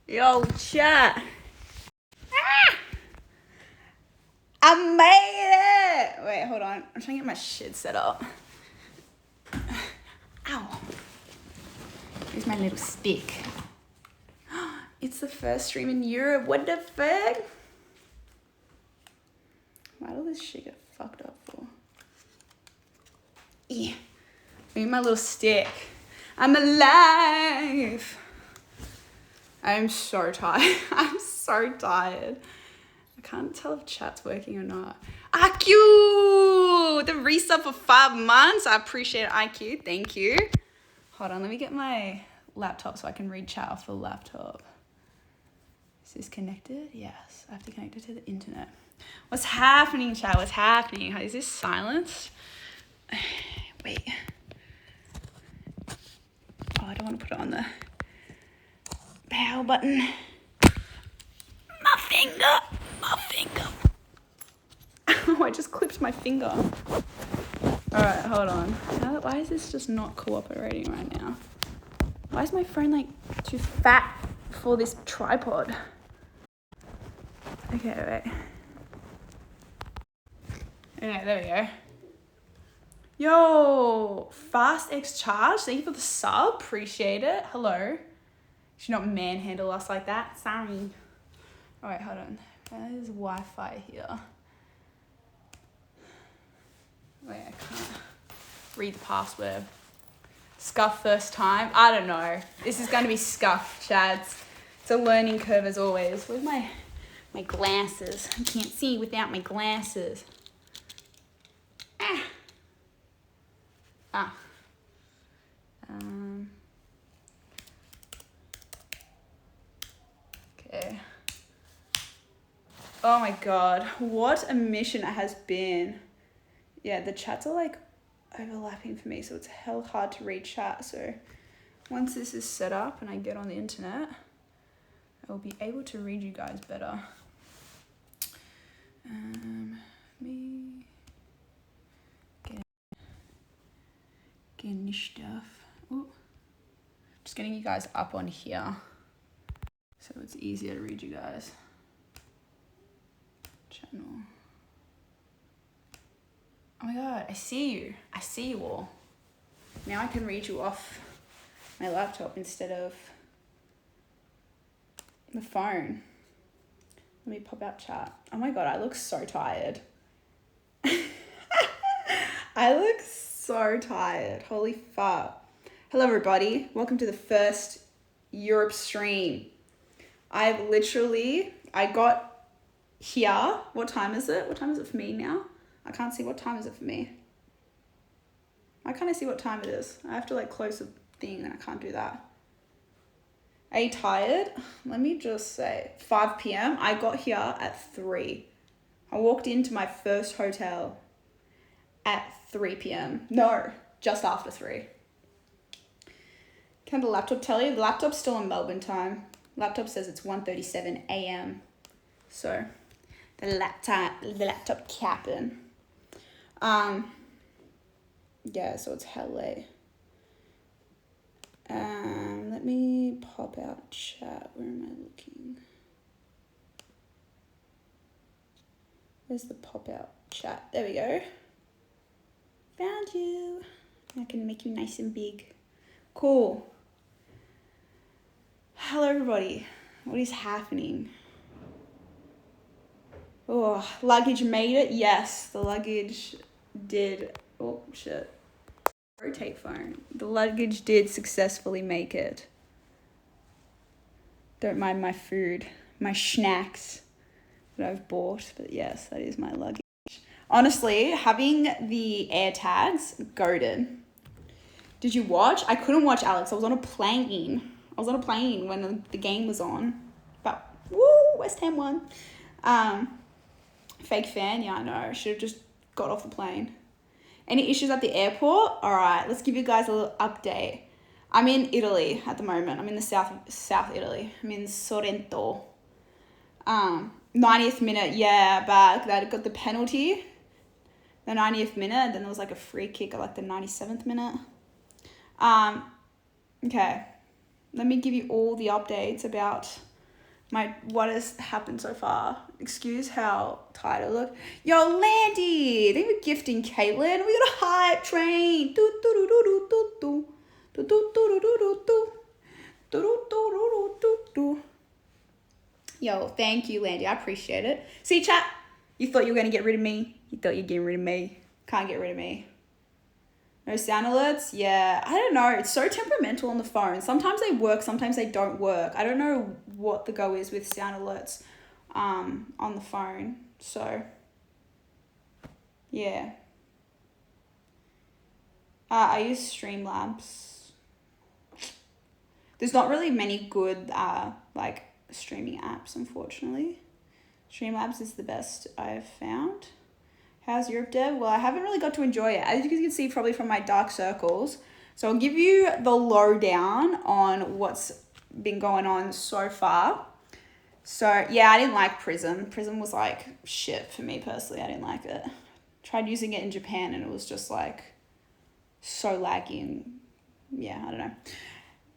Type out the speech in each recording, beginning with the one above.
Yo, chat. I made it. Wait, hold on. I'm trying to get my shit set up. Ow. Here's my little stick. It's the first stream in Europe. What the fuck? Why did all this shit get fucked up for? Yeah. Look at my little stick. I'm alive. I'm so tired. I'm so tired. I can't tell if chat's working or not. IQ! The resub for 5 months. I appreciate it, IQ. Thank you. Hold on, let me get my laptop so I can read chat off the laptop. Is this connected? Yes. I have to connect it to the internet. What's happening, chat? What's happening? Is this silenced? Wait. Oh, I don't want to put it on the power button. My finger. Oh, I just clipped my finger. Alright, hold on. Why is this just not cooperating right now? Why is my phone like too fat for this tripod? Okay, wait. Okay, there we go. Yo, Fast X Charge, thank you for the sub. Appreciate it. Hello. Should not manhandle us like that. Sorry. Alright, hold on. There's Wi-Fi here. Wait, I can't read the password. Scuff first time. I don't know. This is going to be scuff, chads. It's a learning curve as always. Where's my glasses? I can't see without my glasses. Okay. Oh my god. What a mission it has been. Yeah, the chats are like overlapping for me, so it's hell hard to read chat. So once this is set up and I get on the internet, I will be able to read you guys better. Me getting this stuff. Ooh. Just getting you guys up on here so it's easier to read you guys. Channel. Oh my god, I see you. I see you all. Now I can read you off my laptop instead of the phone. Let me pop out chat. Oh my god, I look so tired. I look so tired. Holy fuck. Hello everybody. Welcome to the first Europe stream. I got here. What time is it? What time is it for me now? I can't see. What time is it for me? Why can't I see what time it is? I have to like close the thing and I can't do that. Are you tired? Let me just say 5 p.m. I got here at 3. I walked into my first hotel at 3 p.m. No, just after 3. Can the laptop tell you? The laptop's still in Melbourne time. Laptop says it's 1:37 a.m. So the laptop capping. Yeah, so it's hell late. Let me pop out chat. Where am I looking? Where's the pop out chat? There we go. Found you. I can make you nice and big. Cool. Hello everybody. What is happening? Oh, luggage made it? Yes, the luggage did. Oh, shit. Rotate phone. The luggage did successfully make it. Don't mind my food, my snacks that I've bought, but yes, that is my luggage. Honestly, having the air tags, goated. Did you watch? I couldn't watch Alex. I was on a plane. When the game was on. But, woo, West Ham won. Fake fan? Yeah, I know. Should have just got off the plane. Any issues at the airport? All right, let's give you guys a little update. I'm in Italy at the moment. I'm in the South Italy. I'm in Sorrento. 90th minute, yeah, back. That got the penalty. The 90th minute. Then there was like a free kick at like the 97th minute. Okay. Let me give you all the updates about what has happened so far. Excuse how tired I look. Yo, Landy, thank you for gifting Caitlin. We got a hype train. Do do do do do do do do do do do do do do do do do. Yo, thank you, Landy. I appreciate it. See, chat. You thought you were gonna get rid of me. You thought you're getting rid of me. Can't get rid of me. No sound alerts? Yeah, I don't know. It's so temperamental on the phone. Sometimes they work, sometimes they don't work. I don't know what the go is with sound alerts on the phone. So, yeah. I use Streamlabs. There's not really many good like streaming apps, unfortunately. Streamlabs is the best I've found. How's Europe, Dev? Well, I haven't really got to enjoy it, as you can see probably from my dark circles. So I'll give you the lowdown on what's been going on so far. So yeah, I didn't like Prism. Prism was like shit for me personally. I didn't like it. Tried using it in Japan and it was just like so laggy and yeah, I don't know.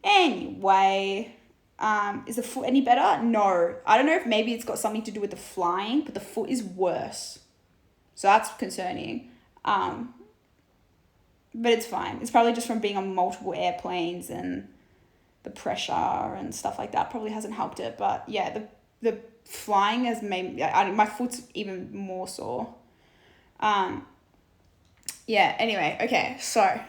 Anyway, is the foot any better? No. I don't know if maybe it's got something to do with the flying, but the foot is worse. So that's concerning. But it's fine. It's probably just from being on multiple airplanes and the pressure and stuff like that probably hasn't helped it. But yeah, the flying has made my foot's even more sore. Yeah, anyway, okay. So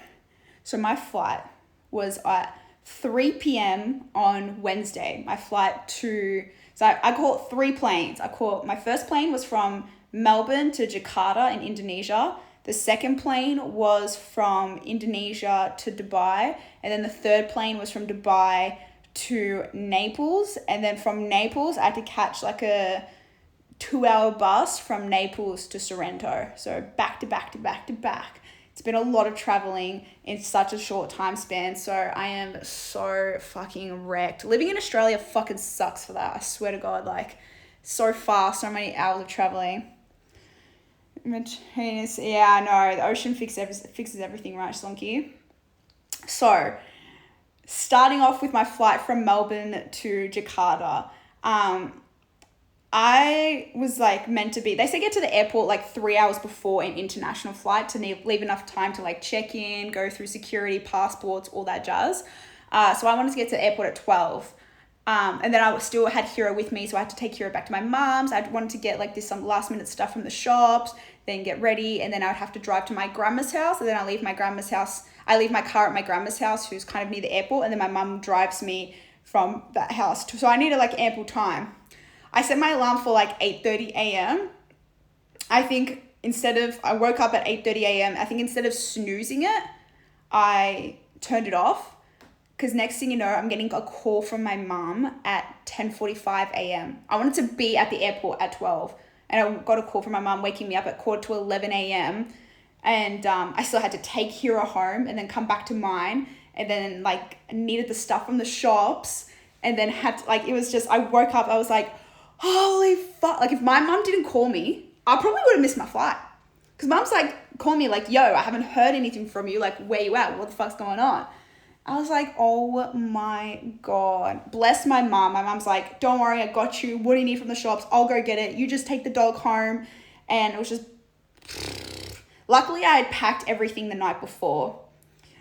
my flight was at 3 p.m. on Wednesday. My flight so I caught 3 planes. My first plane was from Melbourne to Jakarta in Indonesia. The second plane was from Indonesia to Dubai. And then the third plane was from Dubai to Naples. And then from Naples, I had to catch like a 2-hour bus from Naples to Sorrento. So back to back to back to back. It's been a lot of traveling in such a short time span. So I am so fucking wrecked. Living in Australia fucking sucks for that. I swear to God, like so far, so many hours of traveling. Yeah, I know. The ocean fixes everything, right, Slunky? So, starting off with my flight from Melbourne to Jakarta, I was like meant to be, they say get to the airport like 3 hours before an international flight to leave enough time to like check in, go through security, passports, all that jazz. So I wanted to get to the airport at 12. And then I still had Hero with me, so I had to take Hero back to my mom's. I wanted to get like some last minute stuff from the shops, then get ready, and then I would have to drive to my grandma's house, and then I leave my grandma's house. I leave my car at my grandma's house, who's kind of near the airport, and then my mum drives me from that house. So I needed like ample time. I set my alarm for like 8:30 a.m. I think I woke up at 8:30 a.m. I think instead of snoozing it, I turned it off. Because next thing you know, I'm getting a call from my mum at 10:45 a.m. I wanted to be at the airport at 12. And I got a call from my mum waking me up at 10:45 a.m. And I still had to take Hero home and then come back to mine. And then like needed the stuff from the shops. And then it was just, I woke up, I was like, holy fuck. Like if my mum didn't call me, I probably would have missed my flight. Because mum's like, call me like, yo, I haven't heard anything from you. Like, where you at? What the fuck's going on? I was like, oh my God. Bless my mom. My mom's like, don't worry, I got you. What do you need from the shops? I'll go get it. You just take the dog home. And it was just... Luckily, I had packed everything the night before.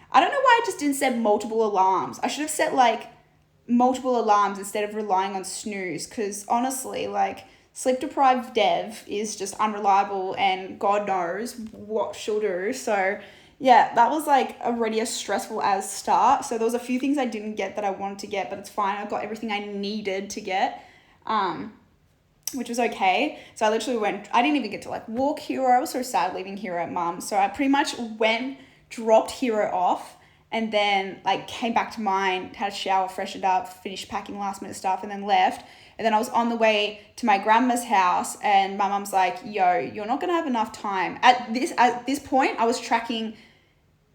I don't know why I just didn't set multiple alarms. I should have set like multiple alarms instead of relying on snooze. Because honestly, like sleep-deprived Dev is just unreliable and God knows what she'll do. So... yeah, that was like already a stressful as start. So there was a few things I didn't get that I wanted to get, but it's fine. I got everything I needed to get, which was okay. So I literally I didn't even get to like walk Hero. I was so sad leaving Hero at mum. So I pretty much dropped Hero off and then like came back to mine, had a shower, freshened up, finished packing last minute stuff and then left. And then I was on the way to my grandma's house and my mum's like, yo, you're not going to have enough time. At this point, I was tracking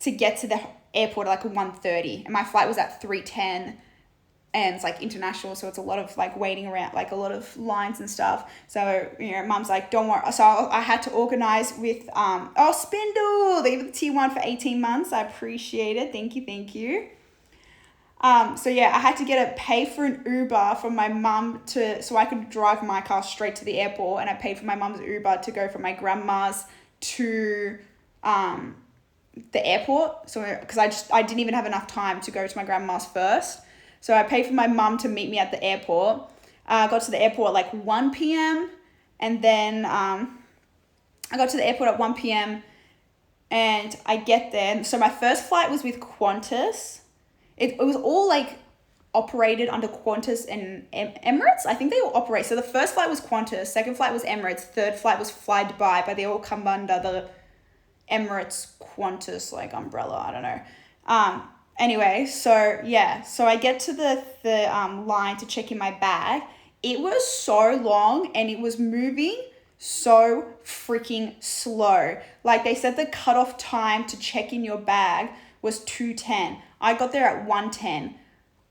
to get to the airport at like 1:30 and my flight was at 3:10 and it's like international. So it's a lot of like waiting around, like a lot of lines and stuff. So, you know, mum's like, don't worry. So I had to organize with, Spindle, they gave the T1 for 18 months. I appreciate it. Thank you. So yeah, I had to pay for an Uber from my mum so I could drive my car straight to the airport, and I paid for my mum's Uber to go from my grandma's to the airport. So because I didn't even have enough time to go to my grandma's first, so I paid for my mum to meet me at the airport. I got to the airport at like 1 p.m. and then I got to the airport at 1 p.m. and I get there. So my first flight was with Qantas. It was all like operated under Qantas and Emirates. I think they all operate. So the first flight was Qantas, second flight was Emirates, third flight was Fly Dubai, but they all come under the Emirates Qantas like umbrella. I don't know. Anyway, so yeah, so I get to the line to check in my bag. It was so long and it was moving so freaking slow. Like they said the cutoff time to check in your bag was 2:10. I got there at 1:10.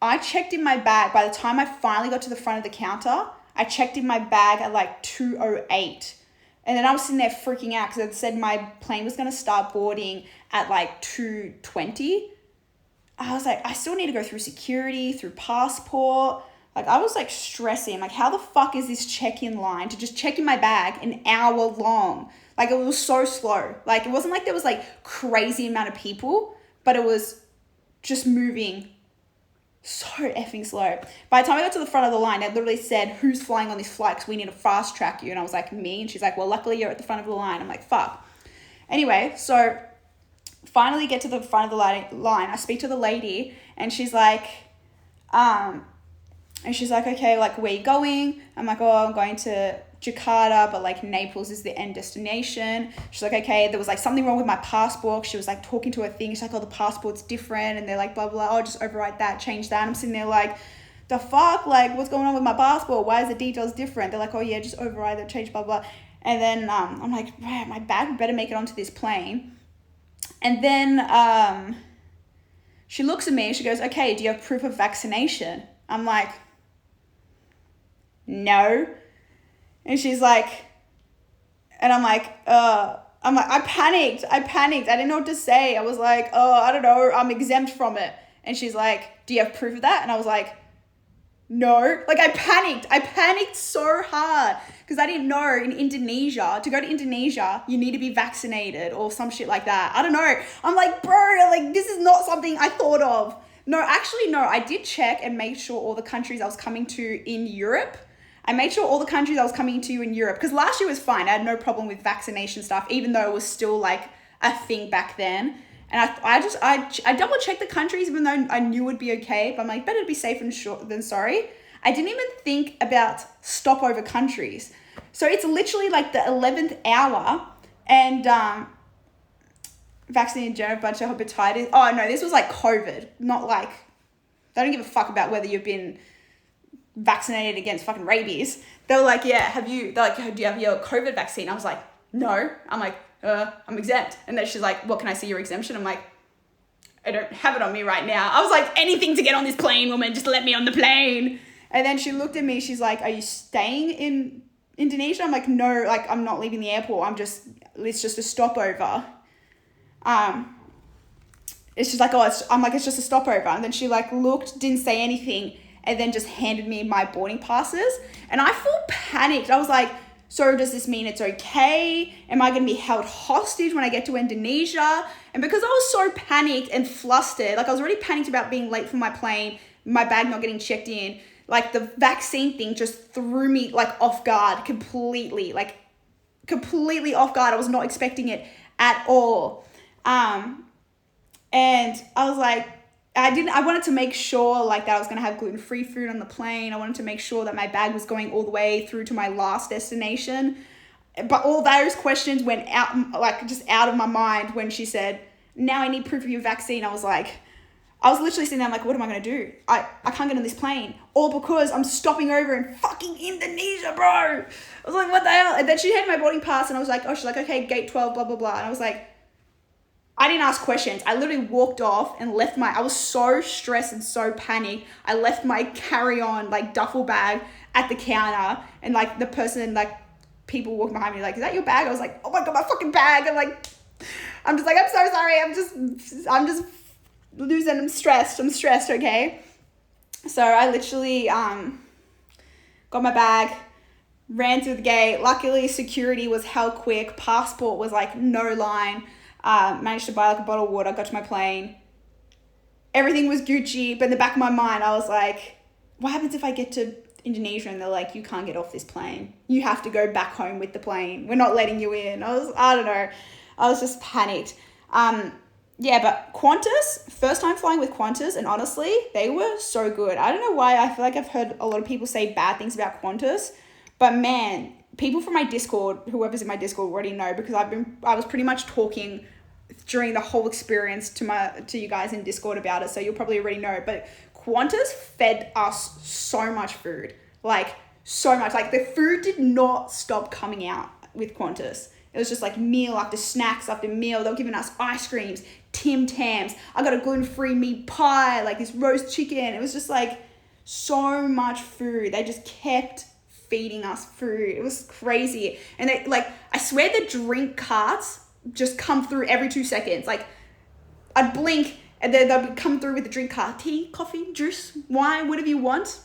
I checked in my bag. By the time I finally got to the front of the counter, I checked in my bag at like 2:08. And then I was sitting there freaking out because it said my plane was going to start boarding at like 2:20. I was like, I still need to go through security, through passport. Like I was like stressing, like how the fuck is this check-in line to just check in my bag an hour long? Like it was so slow. Like it wasn't like there was like crazy amount of people, but it was just moving so effing slow. By the time I got to the front of the line, it literally said, who's flying on this flight? Because we need to fast track you. And I was like, me. And she's like, well, luckily you're at the front of the line. I'm like, fuck. Anyway, so finally get to the front of the line. I speak to the lady and she's like, okay, like, where you going? I'm like, oh, I'm going to Jakarta, but like Naples is the end destination. She's like, okay, there was like something wrong with my passport. She was like talking to her thing. She's like, oh, the passport's different. And they're like, blah, blah, blah. Oh, just overwrite that, change that. And I'm sitting there like, the fuck? Like, what's going on with my passport? Why is the details different? They're like, oh yeah, just override that, change, blah, blah. And then I'm like, man, my bag better make it onto this plane. And then she looks at me and she goes, okay, do you have proof of vaccination? I'm like, no. And she's like, and I'm like, I panicked. I didn't know what to say. I was like, oh, I don't know. I'm exempt from it. And she's like, do you have proof of that? And I was like, no. Like I panicked so hard because I didn't know to go to Indonesia, you need to be vaccinated or some shit like that. I don't know. I'm like, bro, like this is not something I thought of. No, actually, no. I did check and make sure all the countries I was coming to in Europe, because last year was fine. I had no problem with vaccination stuff, even though it was still like a thing back then. And I double checked the countries, even though I knew it would be okay. But I'm like, better to be safe than sorry. I didn't even think about stopover countries. So it's literally like the 11th hour and vaccinated general bunch of hepatitis. Oh no, this was like COVID, not like, they don't give a fuck about whether you've been vaccinated against fucking rabies. They were like, yeah, do you have your COVID vaccine? I was like, no. I'm like, I'm exempt. And then she's like, what, can I see your exemption? I'm like, I don't have it on me right now. I was like, anything to get on this plane, woman, just let me on the plane. And then she looked at me, she's like, are you staying in Indonesia? I'm like, no, like I'm not leaving the airport. It's just a stopover. It's just like, it's just a stopover. And then she like looked, didn't say anything, and then just handed me my boarding passes. And I full panicked. I was like, so does this mean it's okay? Am I going to be held hostage when I get to Indonesia? And because I was so panicked and flustered, like I was already panicked about being late for my plane, my bag not getting checked in, like the vaccine thing just threw me like off guard completely off guard. I was not expecting it at all. And I was like, I wanted to make sure like that I was going to have gluten-free food on the plane. I wanted to make sure that my bag was going all the way through to my last destination. But all those questions went out, like just out of my mind when she said, now I need proof of your vaccine. I was literally sitting there, I'm like, what am I going to do? I can't get on this plane. All because I'm stopping over in fucking Indonesia, bro. I was like, what the hell? And then she had my boarding pass and I was like, she's like, okay, gate 12, blah, blah, blah. And I was like, I didn't ask questions. I literally walked off and left I was so stressed and so panicked. I left my carry-on, like, duffel bag at the counter. And, like, the person, like, people walking behind me, like, is that your bag? I was like, oh, my God, my fucking bag. I'm just like, I'm so sorry. I'm just losing, I'm stressed, okay? So I literally got my bag, ran through the gate. Luckily, security was hell quick. Passport was like no line. Managed to buy like a bottle of water, got to my plane. Everything was Gucci, but in the back of my mind, I was like, what happens if I get to Indonesia and they're like, you can't get off this plane. You have to go back home with the plane. We're not letting you in. I don't know. I was just panicked. Yeah, but Qantas, first time flying with Qantas, and honestly, they were so good. I don't know why. I feel like I've heard a lot of people say bad things about Qantas, but man, people from my Discord, whoever's in my Discord already know, because I was pretty much talking during the whole experience to you guys in Discord about it, so you'll probably already know. But Qantas fed us so much food, like so much. Like the food did not stop coming out with Qantas. It was just like meal after snacks after meal. They were giving us ice creams, Tim Tams. I got a gluten-free meat pie, like this roast chicken. It was just like so much food. They just kept feeding us food. It was crazy. And they like, I swear the drink carts just come through every 2 seconds. Like I'd blink and then they'd come through with the drink cart. Tea, coffee, juice, wine, whatever you want.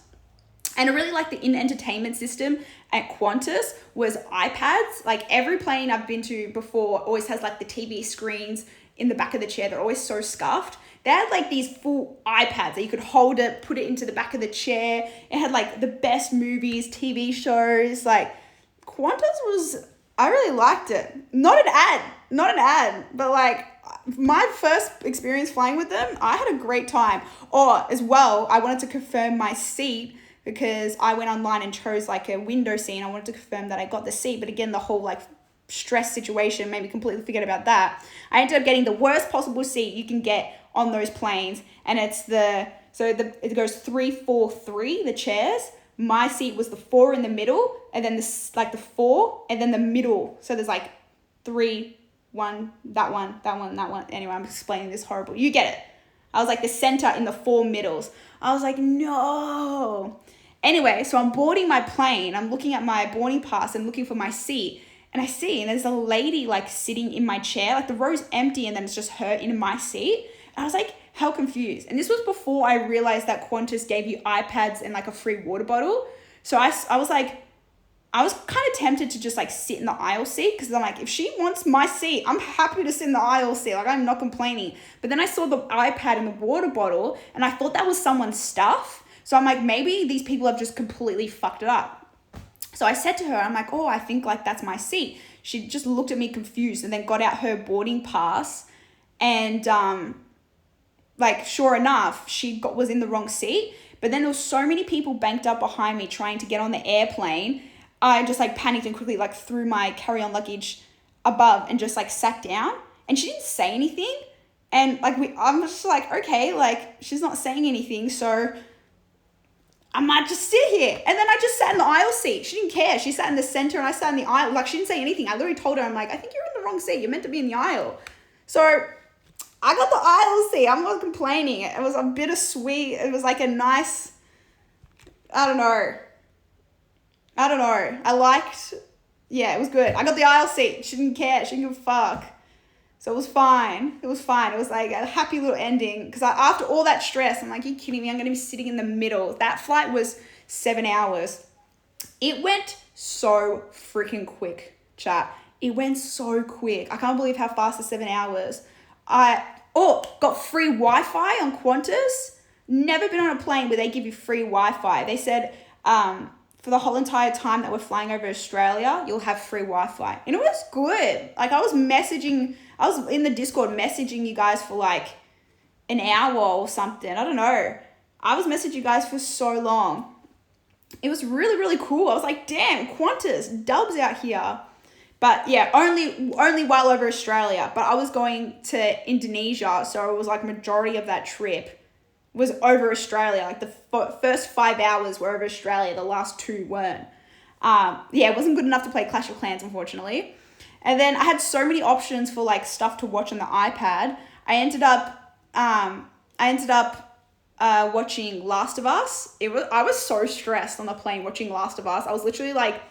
And I really like the in-entertainment system at Qantas was iPads. Like every plane I've been to before always has like the TV screens in the back of the chair. They're always so scuffed. They had like these full iPads that you could hold it, put it into the back of the chair. It had like the best movies, TV shows. Like Qantas was, I really liked it. Not an ad, but like my first experience flying with them, I had a great time. Or as well, I wanted to confirm my seat because I went online and chose like a window seat. I wanted to confirm that I got the seat. But again, the whole like stress situation made me completely forget about that. I ended up getting the worst possible seat you can get on those planes. And it's it goes 3, 4, 3, the chairs. My seat was the 4 in the middle, and then the 4, and then the middle. So there's like 3, 1, that one, that one, that one. Anyway, I'm explaining this horrible. You get it. I was like the center in the 4 middles. I was like, no. Anyway, so I'm boarding my plane. I'm looking at my boarding pass and looking for my seat. And I see, and there's a lady like sitting in my chair. Like the row's empty, and then it's just her in my seat. And I was like, hell confused. And this was before I realized that Qantas gave you iPads and like a free water bottle. So I was like, I was kind of tempted to just like sit in the aisle seat because I'm like, if she wants my seat, I'm happy to sit in the aisle seat. Like I'm not complaining. But then I saw the iPad and the water bottle and I thought that was someone's stuff. So I'm like, maybe these people have just completely fucked it up. So I said to her, I'm like, oh, I think like that's my seat. She just looked at me confused and then got out her boarding pass and like sure enough, she was in the wrong seat. But then there was so many people banked up behind me trying to get on the airplane. I just like panicked and quickly like threw my carry-on luggage above and just like sat down. And she didn't say anything. And like I'm just like, okay, like she's not saying anything, so I might just sit here. And then I just sat in the aisle seat. She didn't care. She sat in the center and I sat in the aisle. Like she didn't say anything. I literally told her, I'm like, I think you're in the wrong seat. You're meant to be in the aisle. So I got the aisle seat. I'm not complaining. It was a bittersweet. It was like a nice, I don't know. I liked, yeah, it was good. I got the aisle seat. She didn't care. She didn't give a fuck. So it was fine. It was like a happy little ending. Because after all that stress, I'm like, you kidding me? I'm going to be sitting in the middle. That flight was 7 hours. It went so freaking quick, chat. It went so quick. I can't believe how fast the 7 hours. Got free Wi-Fi on Qantas. Never been on a plane where they give you free Wi-Fi. They said for the whole entire time that we're flying over Australia, you'll have free Wi-Fi. And it was good. Like I was in the Discord messaging you guys for like an hour or something. I don't know. I was messaging you guys for so long. It was really, really cool. I was like, damn, Qantas, dubs out here. But yeah, only while over Australia. But I was going to Indonesia, so it was like majority of that trip was over Australia. Like the first 5 hours were over Australia. The last 2 weren't. It wasn't good enough to play Clash of Clans, unfortunately. And then I had so many options for like stuff to watch on the iPad. I ended up watching Last of Us. I was so stressed on the plane watching Last of Us. I was literally like,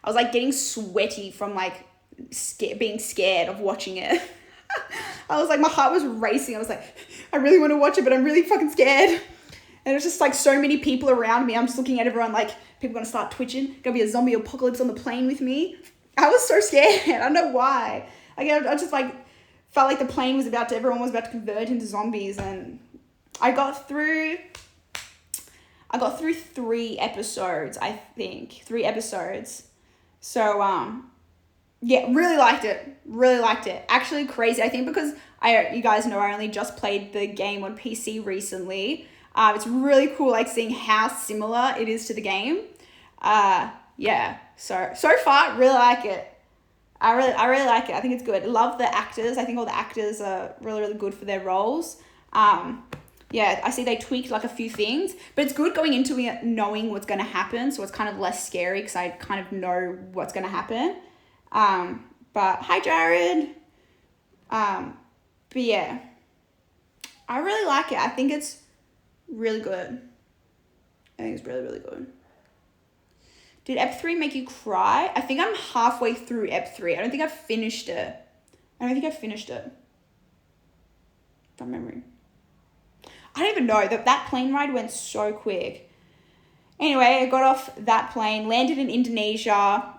getting sweaty from like being scared of watching it. I was like, my heart was racing. I was like, I really want to watch it, but I'm really fucking scared. And it's just like so many people around me. I'm just looking at everyone like, people gonna start twitching. Gonna be a zombie apocalypse on the plane with me. I was so scared. I don't know why. I just like felt like the plane was everyone was about to convert into zombies. And I got through 3 episodes, I think. 3 episodes. So, yeah, really liked it. Actually crazy. I think because you guys know I only just played the game on PC recently. It's really cool, like seeing how similar it is to the game. Yeah. So far, really like it. I really like it. I think it's good. Love the actors. I think all the actors are really, really good for their roles. Yeah, I see they tweaked like a few things, but it's good going into it knowing what's going to happen. So it's kind of less scary because I kind of know what's going to happen. But hi, Jared. But yeah, I really like it. I think it's really good. I think it's really, really good. Did Ep 3 make you cry? I think I'm halfway through Ep 3. I don't think I've finished it. From memory. I don't even know. That plane ride went so quick. Anyway, I got off that plane, landed in Indonesia.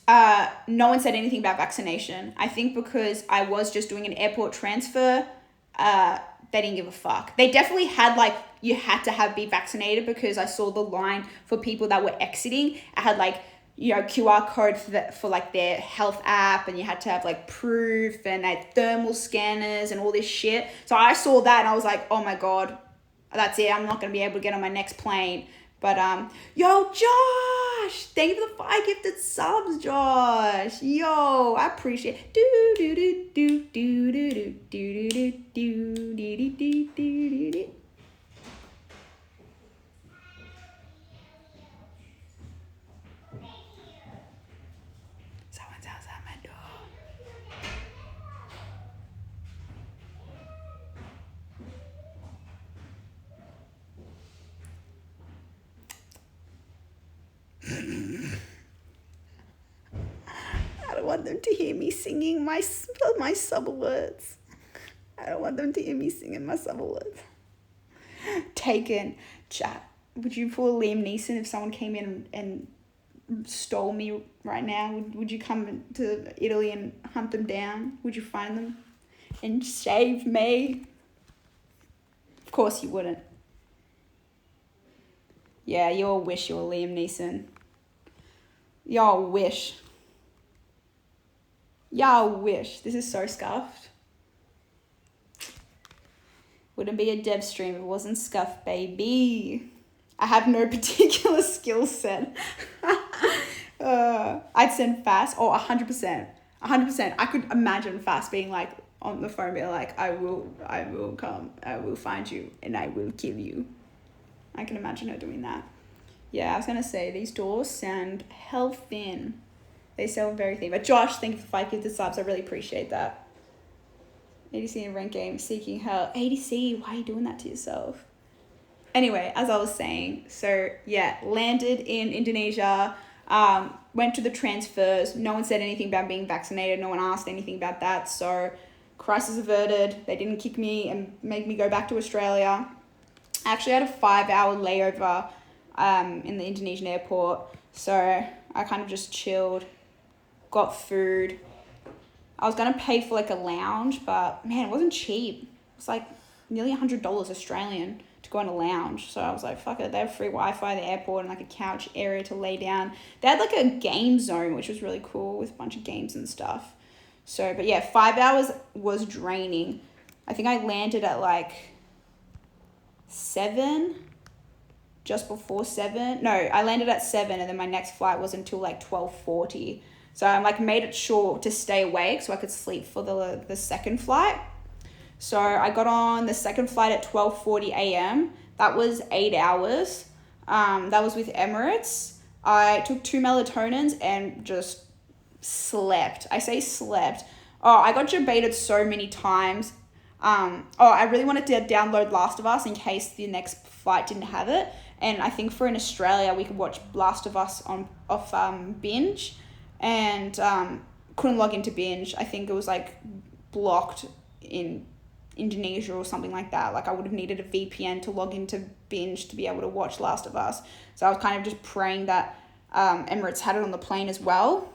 No one said anything about vaccination. I think because I was just doing an airport transfer, they didn't give a fuck. They definitely had like, you had to be vaccinated because I saw the line for people that were exiting. I had like, QR code for like their health app, and you had to have like proof and thermal scanners and all this shit. So I saw that and I was like, oh my God, that's it. I'm not going to be able to get on my next plane. But, yo, Josh, thank you for the 5 gifted subs, Josh. Yo, I appreciate it. Someone's outside my door. I don't want them to hear me singing my sub words. I don't want them to hear me singing my sub words. Taken. Chat. Would you pull Liam Neeson if someone came in and stole me right now? Would you come to Italy and hunt them down? Would you find them and save me? Of course you wouldn't. Yeah, you all wish you were Liam Neeson. Y'all wish. This is so scuffed. Wouldn't be a dev stream if it wasn't scuffed, baby. I have no particular skill set. I'd send Fast. 100%. 100%. I could imagine Fast being like on the phone, being like, I will come, I will find you, and I will kill you. I can imagine her doing that. Yeah, I was going to say, these doors sound hell thin. They sound very thin. But Josh, thank you for 5 gifted subs. I really appreciate that. ADC in rank game, seeking hell. ADC, why are you doing that to yourself? Anyway, as I was saying, so yeah, landed in Indonesia, went to the transfers. No one said anything about being vaccinated. No one asked anything about that. So crisis averted. They didn't kick me and make me go back to Australia. I actually had a 5-hour layover in the Indonesian airport. So I kind of just chilled, got food. I was going to pay for like a lounge, but man, it wasn't cheap. It was like nearly $100 Australian to go in a lounge. So I was like, fuck it. They have free Wi-Fi at the airport and like a couch area to lay down. They had like a game zone, which was really cool with a bunch of games and stuff. So, but yeah, 5 hours was draining. I think I landed at like 7, just before 7. No, I landed at 7 and then my next flight was until like 12:40. So I like made it sure to stay awake so I could sleep for the second flight. So I got on the second flight at 12:40 a.m. That was 8 hours. That was with Emirates. I took 2 melatonins and just slept. I say slept. Oh, I got debated so many times. I really wanted to download Last of Us in case the next flight didn't have it. And I think for in Australia, we could watch Last of Us off Binge. And couldn't log into Binge. I think it was like blocked in Indonesia or something like that. Like I would have needed a VPN to log into Binge to be able to watch Last of Us. So I was kind of just praying that Emirates had it on the plane as well.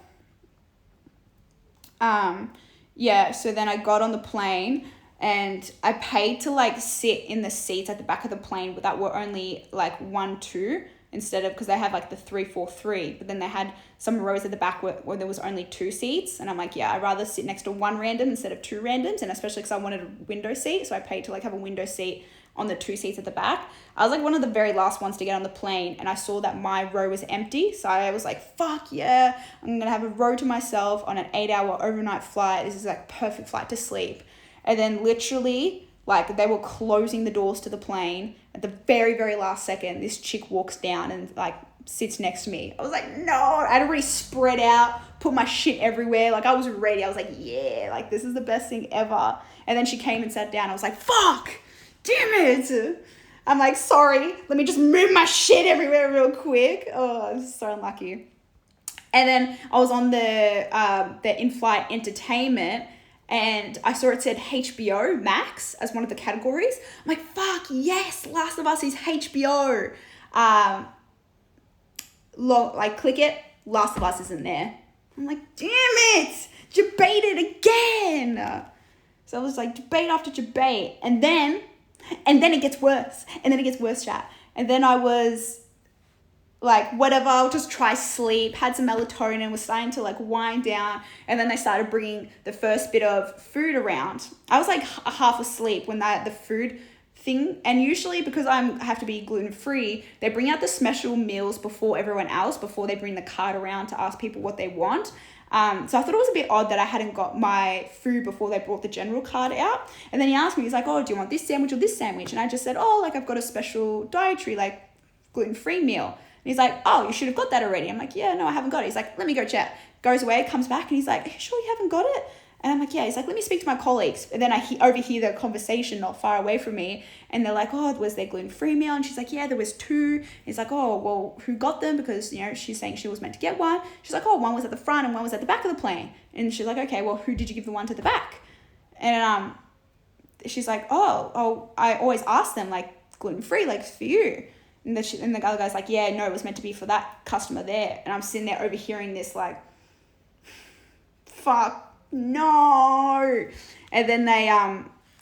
So then I got on the plane and I paid to like sit in the seats at the back of the plane that were only like 1, 2 instead of, because they had like the 3, 4, 3, but then they had some rows at the back where there was only 2 seats. And I'm like, yeah, I'd rather sit next to 1 random instead of 2 randoms. And especially because I wanted a window seat. So I paid to like have a window seat on the 2 seats at the back. I was like one of the very last ones to get on the plane, and I saw that my row was empty. So I was like, fuck yeah, I'm gonna have a row to myself on an 8-hour overnight flight. This is like perfect flight to sleep. And then literally, like, they were closing the doors to the plane. At the very, very last second, this chick walks down and like sits next to me. I was like, no, I'd already spread out, put my shit everywhere. Like I was ready. I was like, yeah, like this is the best thing ever. And then she came and sat down. I was like, fuck, damn it. I'm like, sorry, let me just move my shit everywhere real quick. Oh, this is so unlucky. And then I was on the in-flight entertainment, and I saw it said HBO Max as one of the categories. I'm like, fuck, yes, Last of Us is HBO. Click it, Last of Us isn't there. I'm like, damn it, debated again. So I was like, debate after debate. And then it gets worse. And then it gets worse, chat. And then I was like, whatever, I'll just try sleep, had some melatonin, was starting to like wind down. And then they started bringing the first bit of food around. I was like half asleep when the food thing, and usually because I have to be gluten-free, they bring out the special meals before everyone else, before they bring the cart around to ask people what they want. So I thought it was a bit odd that I hadn't got my food before they brought the general card out. And then he asked me, he's like, oh, do you want this sandwich or this sandwich? And I just said, oh, like I've got a special dietary, like gluten-free meal. And he's like, oh, you should have got that already. I'm like, yeah, no, I haven't got it. He's like, let me go check. Goes away, comes back, and he's like, are you sure you haven't got it? And I'm like, yeah. He's like, let me speak to my colleagues. And then I overhear the conversation not far away from me. And they're like, oh, was there gluten-free meal? And she's like, yeah, there was 2. He's like, oh, well, who got them? Because, you know, she's saying she was meant to get one. She's like, oh, one was at the front and one was at the back of the plane. And she's like, okay, well, who did you give the one to the back? And she's like, oh, I always ask them, like, gluten-free, like, for you. And the other guy's like, yeah, no, it was meant to be for that customer there. And I'm sitting there overhearing this, like, fuck, no. And then they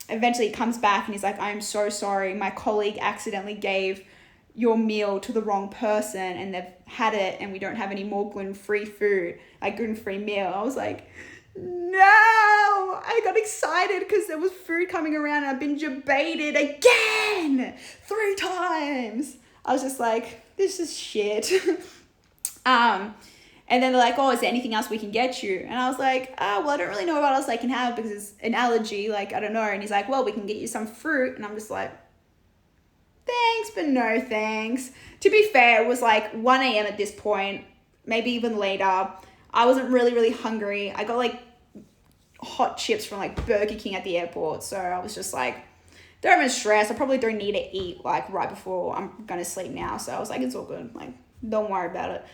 eventually comes back and he's like, I'm so sorry. My colleague accidentally gave your meal to the wrong person and they've had it and we don't have any more gluten-free food, like gluten-free meal. I was like, no. I got excited because there was food coming around and I've been debated again 3 times. I was just like, this is shit. And then they're like, oh, is there anything else we can get you? And I was like, well, I don't really know what else I can have because it's an allergy. Like, I don't know. And he's like, well, we can get you some fruit. And I'm just like, thanks, but no thanks. To be fair, it was like 1 a.m. at this point, maybe even later. I wasn't really, really hungry. I got like hot chips from like Burger King at the airport. So I was just like, don't even stress. I probably don't need to eat like right before I'm going to sleep now. So I was like, it's all good. Like, don't worry about it.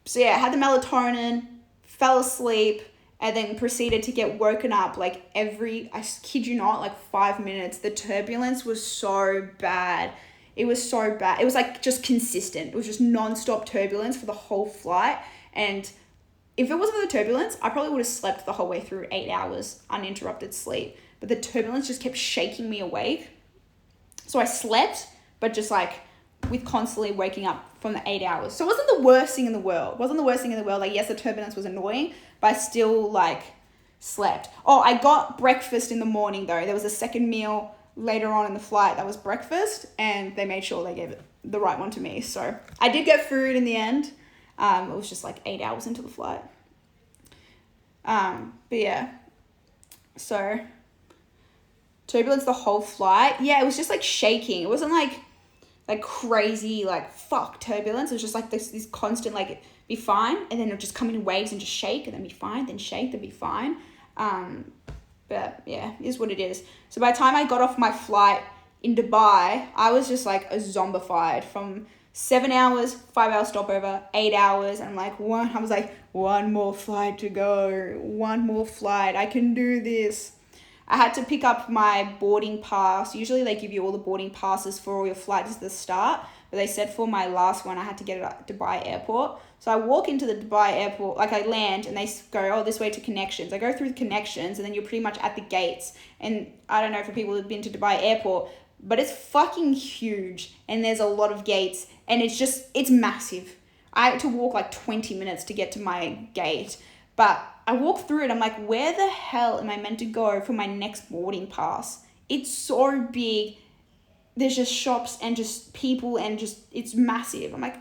So yeah, I had the melatonin, fell asleep, and then proceeded to get woken up like I kid you not, like 5 minutes. The turbulence was so bad. It was so bad. It was like just consistent. It was just non-stop turbulence for the whole flight. And if it wasn't for the turbulence, I probably would have slept the whole way through 8 hours, uninterrupted sleep. But the turbulence just kept shaking me awake. So I slept, but just like with constantly waking up from the 8 hours. So it wasn't the worst thing in the world. Like, yes, the turbulence was annoying, but I still like slept. Oh, I got breakfast in the morning though. There was a second meal later on in the flight that was breakfast, and they made sure they gave it the right one to me. So I did get food in the end. It was just like 8 hours into the flight. But yeah. So turbulence the whole flight. Yeah, it was just like shaking. It wasn't like crazy, like fuck turbulence. It was just like this constant, like be fine, and then it'll just come in waves and just shake, and then be fine, then shake, then be fine. But yeah, it is what it is. So by the time I got off my flight in Dubai, I was just like a zombified from 7 hours, 5 hour stopover, 8 hours, and I was like, one more flight to go, one more flight, I can do this. I had to pick up my boarding pass. Usually they give you all the boarding passes for all your flights at the start, but they said for my last one I had to get it at Dubai airport. So I walk into the Dubai airport, like I land and they go, oh, this way to connections. I go through the connections and then you're pretty much at the gates. And I don't know for people who've been to Dubai airport, but it's fucking huge and there's a lot of gates and it's massive. I had to walk like 20 minutes to get to my gate, but I walked through it. I'm like, where the hell am I meant to go for my next boarding pass? It's so big. There's just shops and just people and just, it's massive. I'm like,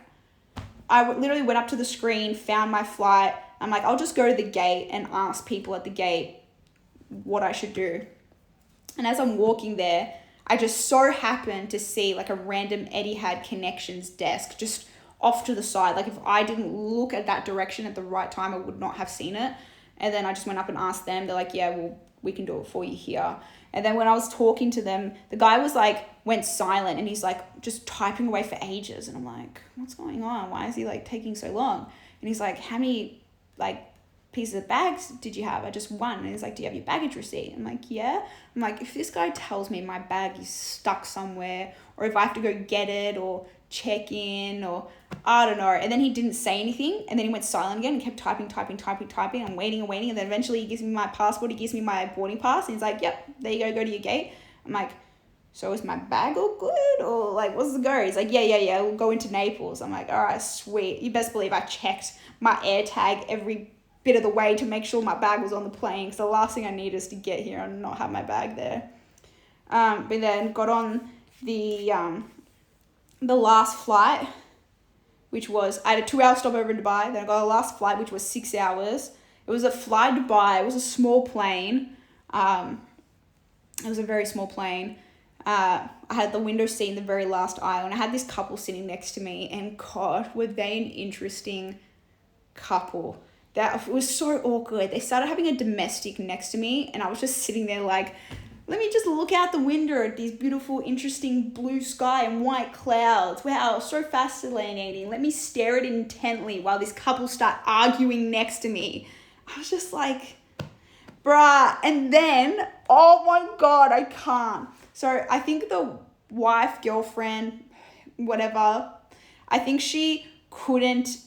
I literally went up to the screen, found my flight. I'm like, I'll just go to the gate and ask people at the gate what I should do. And as I'm walking there, I just so happened to see like a random Etihad Connections desk just off to the side. Like if I didn't look at that direction at the right time, I would not have seen it. And then I just went up and asked them. They're like, yeah, well, we can do it for you here. And then when I was talking to them, the guy was like, went silent and he's like just typing away for ages. And I'm like, what's going on? Why is he like taking so long? And he's like, how many like pieces of bags did you have? I just one. And he's like, do you have your baggage receipt? I'm like, yeah. I'm like, if this guy tells me my bag is stuck somewhere or if I have to go get it or check in or I don't know. And then he didn't say anything and then he went silent again and kept typing. I'm waiting and then eventually he gives me my passport, he gives me my boarding pass and he's like, yep, there you go to your gate. I'm like, so is my bag all good or like what's the go? He's like, yeah, we'll go into Naples. I'm like, all right, sweet. You best believe I checked my air tag every bit of the way to make sure my bag was on the plane because the last thing I need is to get here and not have my bag there. But then got on the last flight, which was, I had a 2-hour stopover in Dubai. Then I got a last flight, which was 6 hours. It was a Fly Dubai. It was a small plane. It was a very small plane. I had the window seat in the very last aisle and I had this couple sitting next to me and God, were they an interesting couple. That it was so awkward. They started having a domestic next to me and I was just sitting there like, let me just look out the window at these beautiful, interesting blue sky and white clouds. Wow, so fascinating. Let me stare at it intently while this couple start arguing next to me. I was just like, bruh. And then, oh my God, I can't. So I think the wife, girlfriend, whatever, I think she couldn't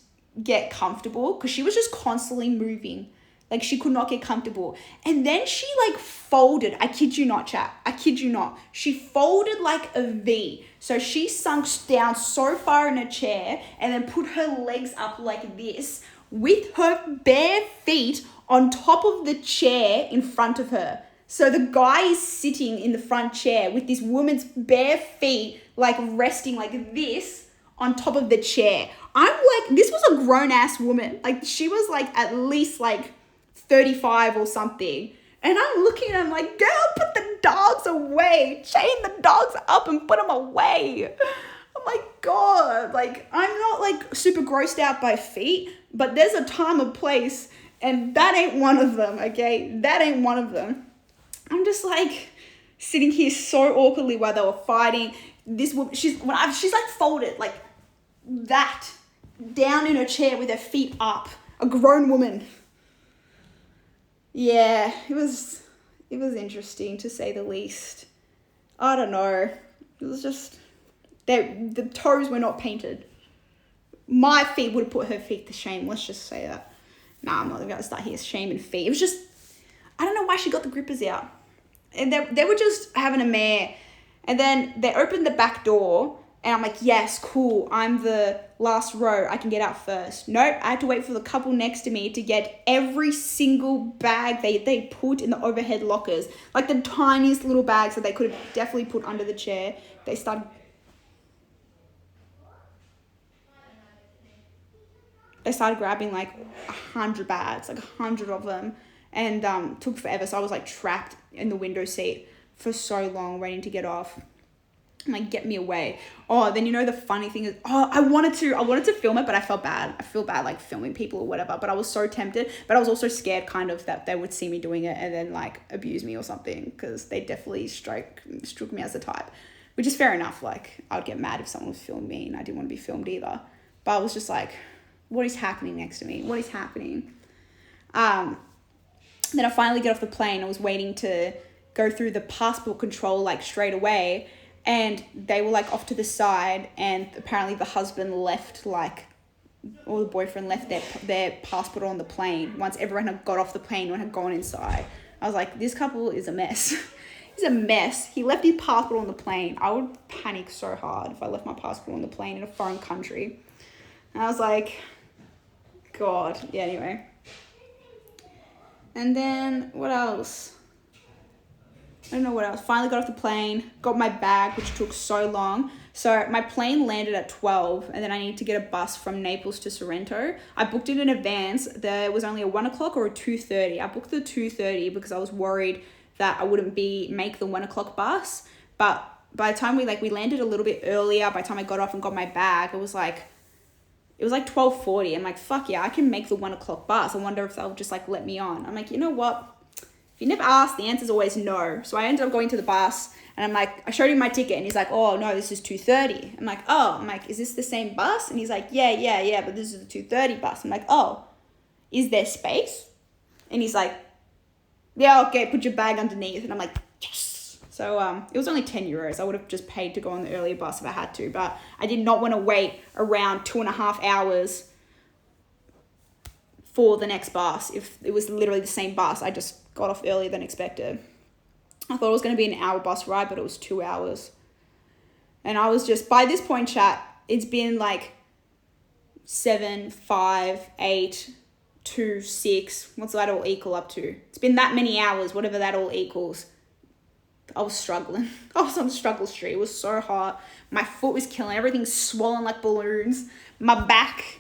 get comfortable because she was just constantly moving. Like she could not get comfortable. And then she like folded. I kid you not, chat. I kid you not. She folded like a V. So she sunk down so far in a chair and then put her legs up like this with her bare feet on top of the chair in front of her. So the guy is sitting in the front chair with this woman's bare feet like resting like this on top of the chair. I'm like, this was a grown ass woman. Like she was like at least like 35 or something. And I'm looking and I'm like, girl, put the dogs away. Chain the dogs up and put them away. I'm like, God, like I'm not like super grossed out by feet, but there's a time and place and that ain't one of them, okay? That ain't one of them. I'm just like sitting here so awkwardly while they were fighting. This woman, she's like folded like that down in her chair with her feet up. A grown woman. Yeah, it was interesting to say the least. I don't know. It was just the toes were not painted. My feet would have put her feet to shame. Let's just say that. Nah, I'm not gonna start here shaming feet. It was just, I don't know why she got the grippers out. And they were just having a mare. And then they opened the back door and I'm like, yes, cool. I'm the last row. I can get out first. Nope. I had to wait for the couple next to me to get every single bag they put in the overhead lockers. Like the tiniest little bags that they could have definitely put under the chair. They started grabbing like 100 bags, like 100 of them. And took forever. So I was like trapped in the window seat for so long waiting to get off. I'm like, get me away. Oh, then you know the funny thing is, I wanted to film it, but I felt bad. I feel bad like filming people or whatever, but I was so tempted, but I was also scared kind of that they would see me doing it and then like abuse me or something because they definitely struck me as a type, which is fair enough. Like I'd get mad if someone was filming me and I didn't want to be filmed either. But I was just like, what is happening next to me? What is happening? Then I finally get off the plane. I was waiting to go through the passport control like straight away, and they were like off to the side, and apparently the husband left like, or the boyfriend left their passport on the plane once everyone had got off the plane and had gone inside. I was like, this couple is a mess. He's a mess. He left his passport on the plane. I would panic so hard if I left my passport on the plane in a foreign country. And I was like, God. Yeah, anyway. And then what else? I don't know what else. Finally got off the plane, got my bag, which took so long. So my plane landed at 12, and then I need to get a bus from Naples to Sorrento. I booked it in advance. There was only a 1 o'clock or a 2:30. I booked the 2:30 because I was worried that I wouldn't make the 1 o'clock bus. But by the time we landed a little bit earlier, by the time I got off and got my bag, it was like 12:40. I'm like, fuck yeah, I can make the 1 o'clock bus. I wonder if they'll just like let me on. I'm like, you know what? If you never ask, the answer's always no. So I ended up going to the bus, and I'm like, I showed him my ticket, and he's like, oh no, this is 2:30. I'm like, is this the same bus? And he's like, yeah, but this is the 2:30 bus. I'm like, oh, is there space? And he's like, yeah, okay, put your bag underneath. And I'm like, yes. So it was only 10 euros. I would have just paid to go on the earlier bus if I had to, but I did not want to wait around 2.5 hours for the next bus if it was literally the same bus. I just got off earlier than expected. I thought it was going to be an hour bus ride, but it was 2 hours. And I was just, by this point, chat, it's been like 7, 5, 8, 2, 6. What's that all equal up to? It's been that many hours, whatever that all equals. I was struggling. I was on the struggle street. It was so hot. My foot was killing. Everything's swollen like balloons. My back.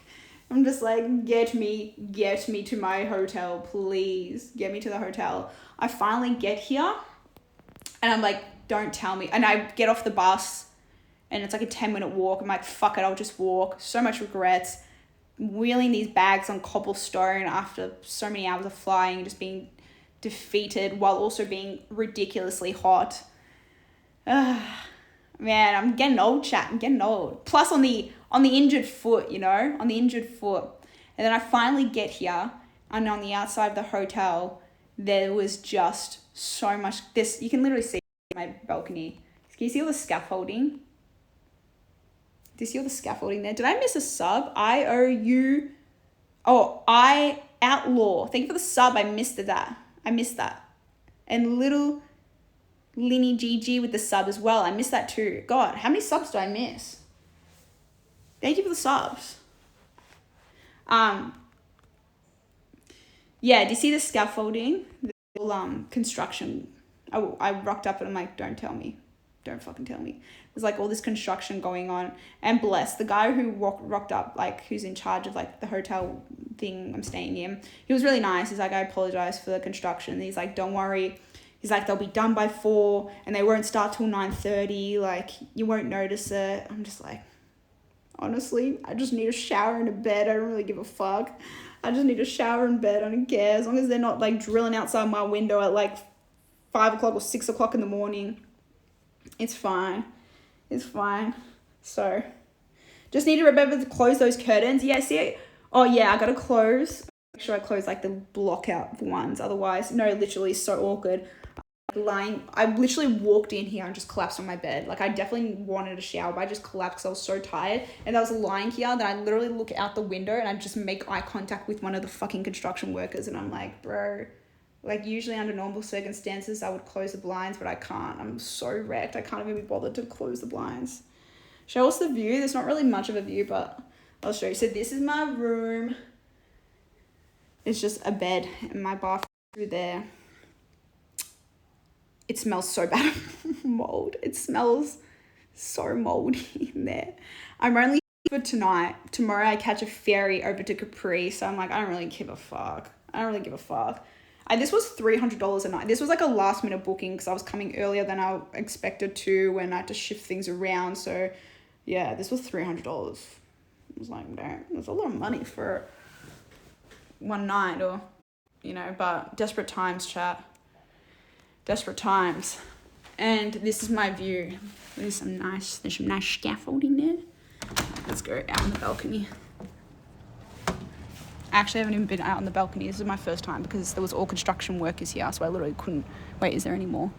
I'm just like, get me to my hotel, please. Get me to the hotel. I finally get here, and I'm like, don't tell me. And I get off the bus, and it's like a 10-minute walk. I'm like, fuck it, I'll just walk. So much regrets. Wheeling these bags on cobblestone after so many hours of flying, just being defeated while also being ridiculously hot. Man, I'm getting old, chat. I'm getting old. Plus on the injured foot, on the injured foot. And then I finally get here, and on the outside of the hotel, there was just so much. You can literally see my balcony. Can you see all the scaffolding? Do you see all the scaffolding there? Did I miss a sub? IOU. Oh, I Outlaw. Thank you for the sub. I missed that. And little Linny GG with the sub as well. I missed that too. God, how many subs do I miss? Thank you for the subs. Yeah, do you see the scaffolding? The little, construction. I rocked up and I'm like, don't tell me. Don't fucking tell me. There's like all this construction going on. And bless the guy who rocked up, like who's in charge of like the hotel thing I'm staying in. He was really nice. He's like, I apologize for the construction. And he's like, don't worry. He's like, they'll be done by 4 and they won't start till 9:30. Like, you won't notice it. I'm just like, honestly, I just need a shower and a bed. I don't really give a fuck. I just need a shower and bed. I don't care. As long as they're not like drilling outside my window at like 5 o'clock or 6 o'clock in the morning. It's fine. It's fine. So, just need to remember to close those curtains. Yeah, see? Oh, yeah, I got to close. Make sure I close, like, the block-out ones. Otherwise, no, literally, so awkward. I literally walked in here and just collapsed on my bed. Like, I definitely wanted a shower, but I just collapsed because I was so tired. And I was lying here, then I literally look out the window and I just make eye contact with one of the fucking construction workers. And I'm like, bro... Like, usually under normal circumstances, I would close the blinds, but I can't. I'm so wrecked. I can't even be bothered to close the blinds. Show us the view. There's not really much of a view, but I'll show you. So this is my room. It's just a bed and my bathroom through there. It smells so bad of mold. It smells so moldy in there. I'm only for tonight. Tomorrow I catch a ferry over to Capri, so I'm like, I don't really give a fuck. This was $300 a night. This was like a last minute booking because I was coming earlier than I expected to when I had to shift things around. So yeah, this was $300. I was like, damn, that's a lot of money for one night or, but desperate times, chat. Desperate times. And this is my view. There's some nice scaffolding there. Let's go out on the balcony. I actually haven't even been out on the balcony. This is my first time because there was all construction workers here, so I literally couldn't. Wait, is there any more?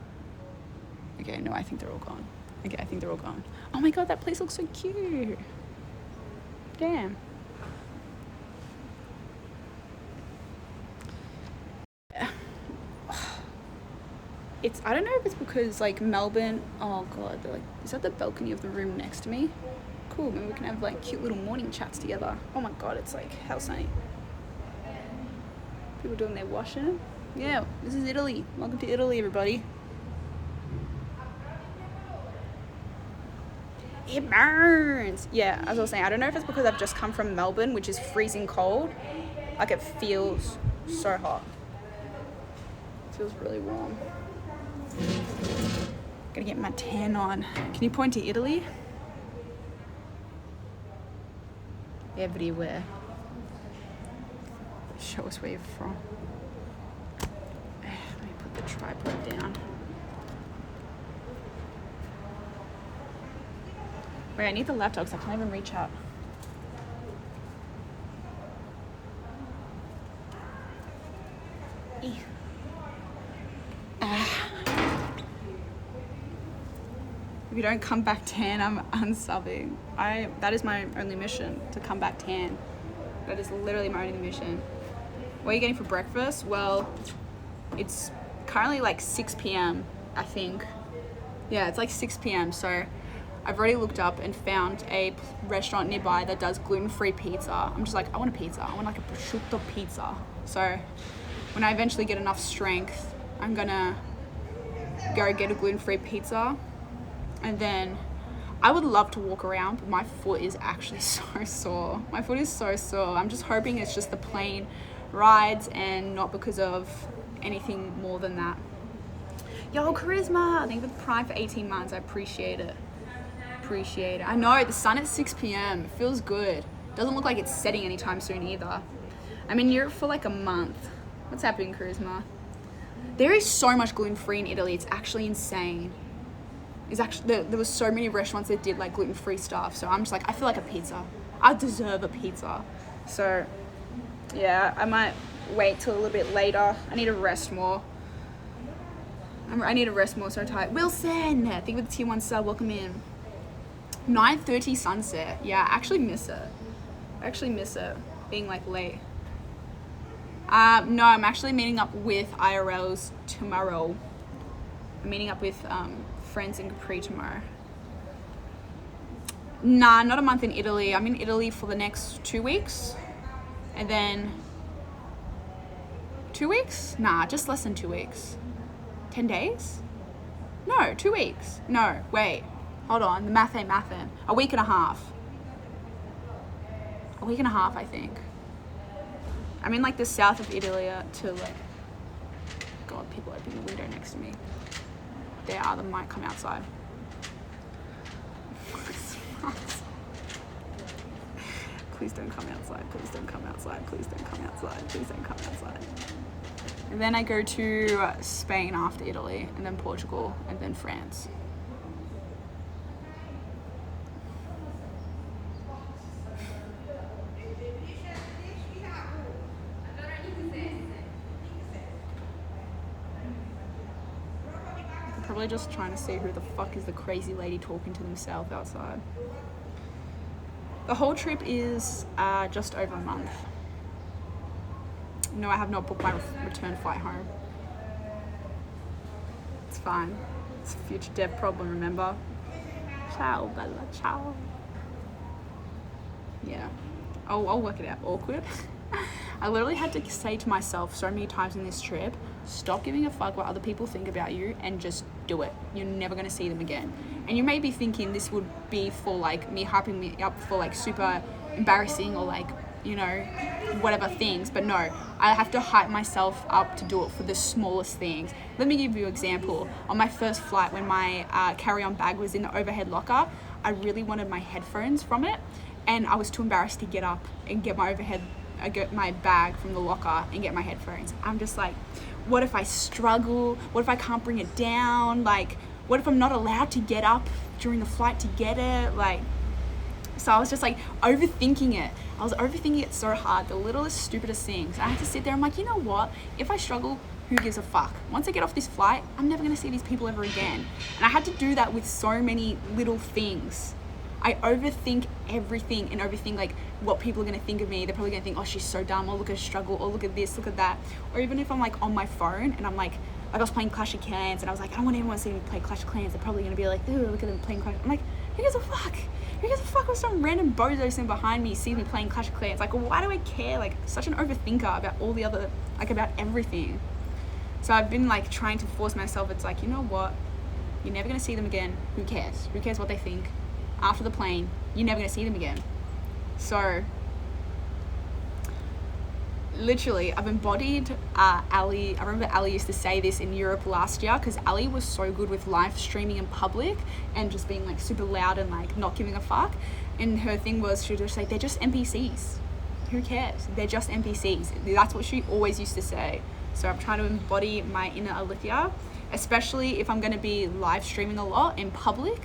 Okay, no, I think they're all gone. Okay, I think they're all gone. Oh my god, that place looks so cute. Damn. I don't know if it's because like Melbourne, oh god, they're like, is that the balcony of the room next to me? Cool, maybe we can have like cute little morning chats together. Oh my god, it's like hell sunny. People doing their washing. Yeah, this is Italy. Welcome to Italy, everybody. It burns. Yeah, as I was saying, I don't know if it's because I've just come from Melbourne, which is freezing cold. Like it feels so hot. It feels really warm. Gotta get my tan on. Can you point to Italy? Everywhere. Show us where you're from. Let me put the tripod down. Wait, I need the laptop because I can't even reach out. If you don't come back tan, I'm unsubbing. That is my only mission, to come back tan. That is literally my only mission. What are you getting for breakfast? Well, it's currently like 6 p.m, I think. Yeah, it's like 6 p.m, so I've already looked up and found a restaurant nearby that does gluten-free pizza. I'm just like, I want a pizza. I want like a prosciutto pizza. So when I eventually get enough strength, I'm gonna go get a gluten-free pizza. And then I would love to walk around, but my foot is actually so sore. My foot is so sore. I'm just hoping it's just the plane rides and not because of anything more than that. Yo, Charisma, thank you for the Prime for 18 months. I appreciate it. Appreciate it. I know, the sun at 6 p.m. It feels good. Doesn't look like it's setting anytime soon either. I'm in Europe for like a month. What's happening, Charisma? There is so much gluten-free in Italy. It's actually insane. There was so many restaurants that did like gluten-free stuff, so I'm just like, I feel like a pizza. I deserve a pizza. So yeah, I might wait till a little bit later. I need to rest more. I need to rest more, so tight. Wilson, thank you for the tier 1 sub, welcome in. 9:30 sunset. Yeah, I actually miss it. Being like late. No, I'm actually meeting up with IRLs tomorrow. I'm meeting up with friends in Capri tomorrow. Nah, not a month in Italy. I'm in Italy for the next 2 weeks. And then 2 weeks? Nah, just less than 2 weeks. 10 days? No, 2 weeks. No, wait. Hold on, the math ain't mathin'. A week and a half. A week and a half, I think. I'm in like the south of Italy to like... God, people open the window next to me. They might come outside. Please don't come outside. Please don't come outside. Please don't come outside. Please don't come outside. And then I go to Spain after Italy, and then Portugal, and then France. Probably just trying to see who the fuck is the crazy lady talking to themselves outside. The whole trip is just over a month. No, I have not booked my return flight home. It's fine. It's a future dev problem, remember? Ciao, Bella, ciao. Yeah. I'll work it out. Awkward. I literally had to say to myself so many times in this trip, stop giving a fuck what other people think about you and just do it. You're never going to see them again. And you may be thinking this would be for like me hyping me up for like super embarrassing or like, you know, whatever things, but no, I have to hype myself up to do it for the smallest things. Let me give you an example. On my first flight, when my carry-on bag was in the overhead locker, I really wanted my headphones from it, and I was too embarrassed to get up and get my bag from the locker and get my headphones. I'm just like, what if I struggle? What if I can't bring it down? Like, what if I'm not allowed to get up during the flight to get it? Like, So I was just like overthinking it. I was overthinking it so hard, the littlest, stupidest things. I had to sit there. I'm like, you know what? If I struggle, who gives a fuck? Once I get off this flight, I'm never going to see these people ever again. And I had to do that with so many little things. I overthink everything and overthink like what people are going to think of me. They're probably going to think, oh, she's so dumb, or look at her struggle, or look at this, look at that. Or even if I'm like on my phone and I'm like I was playing Clash of Clans and I was like, I don't want anyone to see me play Clash of Clans. They're probably going to be like, ooh, look at them playing Clash. I'm like, who gives a fuck? Who gives a fuck if some random bozo sitting behind me sees me playing Clash of Clans? Like, why do I care? Like, such an overthinker about all the other, like, about everything. So I've been like trying to force myself. It's like, you know what? You're never going to see them again. Who cares? Who cares what they think? After the plane, you're never going to see them again. So literally, I've embodied Ali. I remember Ali used to say this in Europe last year, because Ali was so good with live streaming in public and just being like super loud and like not giving a fuck. And her thing was, she would just say, they're just NPCs. Who cares? They're just NPCs. That's what she always used to say. So I'm trying to embody my inner Alithia, especially if I'm going to be live streaming a lot in public.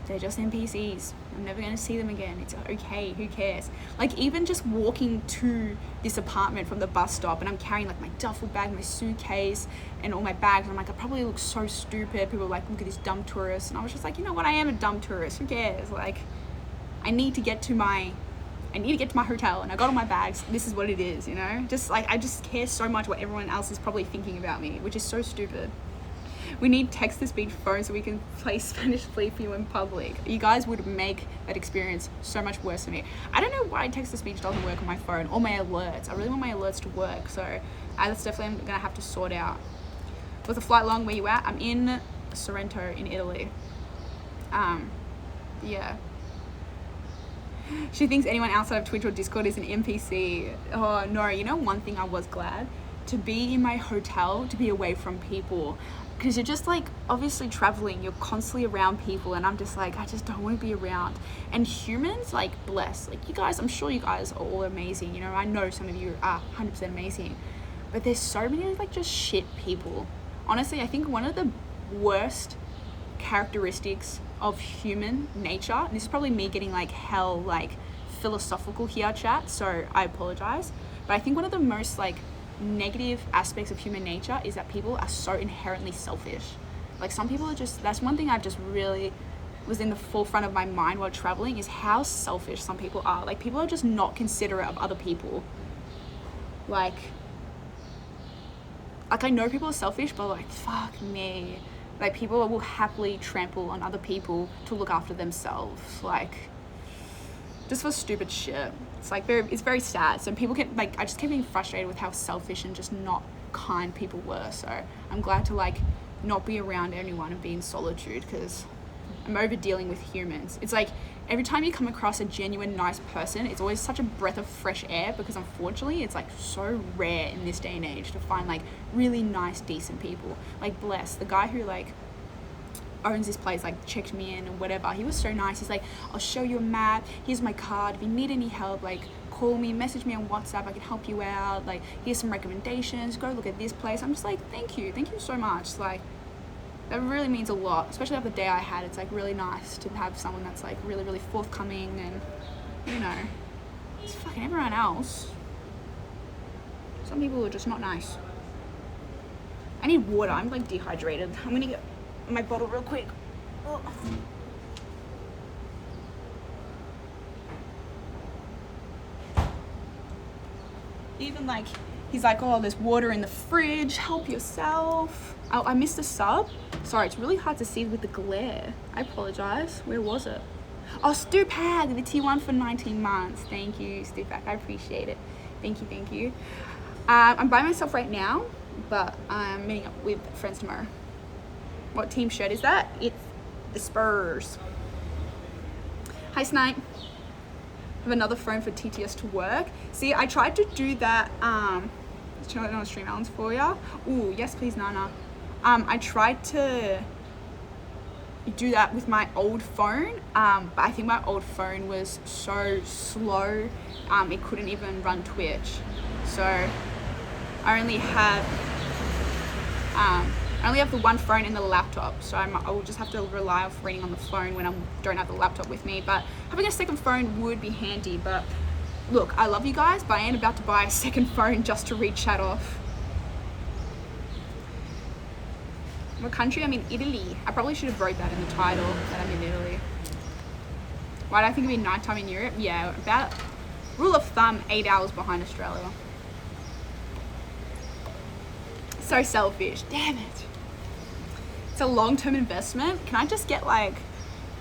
They're just NPCs. I'm never going to see them again. It's okay. Who cares? Like, even just walking to this apartment from the bus stop, and I'm carrying like my duffel bag, my suitcase, and all my bags. And I'm like, I probably look so stupid. People are like, look at this dumb tourist. And I was just like, you know what? I am a dumb tourist. Who cares? Like, I need to get to my hotel, and I got all my bags. This is what it is, you know? Just like, I just care so much what everyone else is probably thinking about me, which is so stupid. We need text-to-speech phones so we can play Spanish Flea for you in public. You guys would make that experience so much worse for me. I don't know why text-to-speech doesn't work on my phone, or my alerts. I really want my alerts to work, so that's definitely I'm gonna have to sort out. Was the flight long? Where you at? I'm in Sorrento in Italy. Yeah. She thinks anyone outside of Twitch or Discord is an NPC. Oh no, you know one thing I was glad? To be in my hotel, to be away from people. Because you're just like, obviously traveling, you're constantly around people, and I'm just like, I just don't want to be around. And humans, like, bless, like you guys, I'm sure you guys are all amazing, you know, I know some of you are 100% amazing, but there's so many like just shit people. Honestly, I think one of the worst characteristics of human nature, and this is probably me getting like hell like philosophical here, chat, so I apologize, but I think one of the most like negative aspects of human nature is that people are so inherently selfish. Like, some people are just, that's one thing I've just really was in the forefront of my mind while traveling, is how selfish some people are. Like, people are just not considerate of other people. Like I know people are selfish, but like, fuck me, like people will happily trample on other people to look after themselves, like just for stupid shit. It's like it's very sad. So people can like, I just keep being frustrated with how selfish and just not kind people were. So I'm glad to like not be around anyone and be in solitude, because I'm over dealing with humans. It's like every time you come across a genuine nice person, it's always such a breath of fresh air, because unfortunately it's like so rare in this day and age to find like really nice, decent people. Like, bless the guy who like owns this place, like checked me in and whatever. He was so nice. He's like, I'll show you a map, here's my card, if you need any help, like call me, message me on WhatsApp, I can help you out, like here's some recommendations, go look at this place. I'm just like, thank you so much. Like, that really means a lot, especially after the day I had. It's like really nice to have someone that's like really, really forthcoming, and you know, it's fucking everyone else. Some people are just not nice. I need water, I'm like dehydrated. I'm gonna get my bottle real quick. Oh. Even like, he's like, oh, there's water in the fridge, help yourself. Oh, I missed a sub. Sorry, it's really hard to see with the glare. I apologize. Where was it? Oh, Stupak, the T1 for 19 months. Thank you, Stupak. I appreciate it. Thank you. I'm by myself right now, but I'm meeting up with friends tomorrow. What team shirt is that? It's the Spurs. Hi, Snipe. Have another phone for TTS to work. See, I tried to do that. Chill out on Stream Islands for ya. Ooh, yes, please, Nana. I tried to do that with my old phone, but I think my old phone was so slow, it couldn't even run Twitch. So I only had I only have the one phone and the laptop, so I will just have to rely on reading on the phone when I don't have the laptop with me. But having a second phone would be handy. But look, I love you guys, but I am about to buy a second phone just to read chat off. What country? I'm in Italy. I probably should have wrote that in the title, that I'm in Italy. Why do I think it'd be nighttime in Europe? Yeah, about, rule of thumb, 8 hours behind Australia. So selfish, damn it. It's a long-term investment. Can I just get like,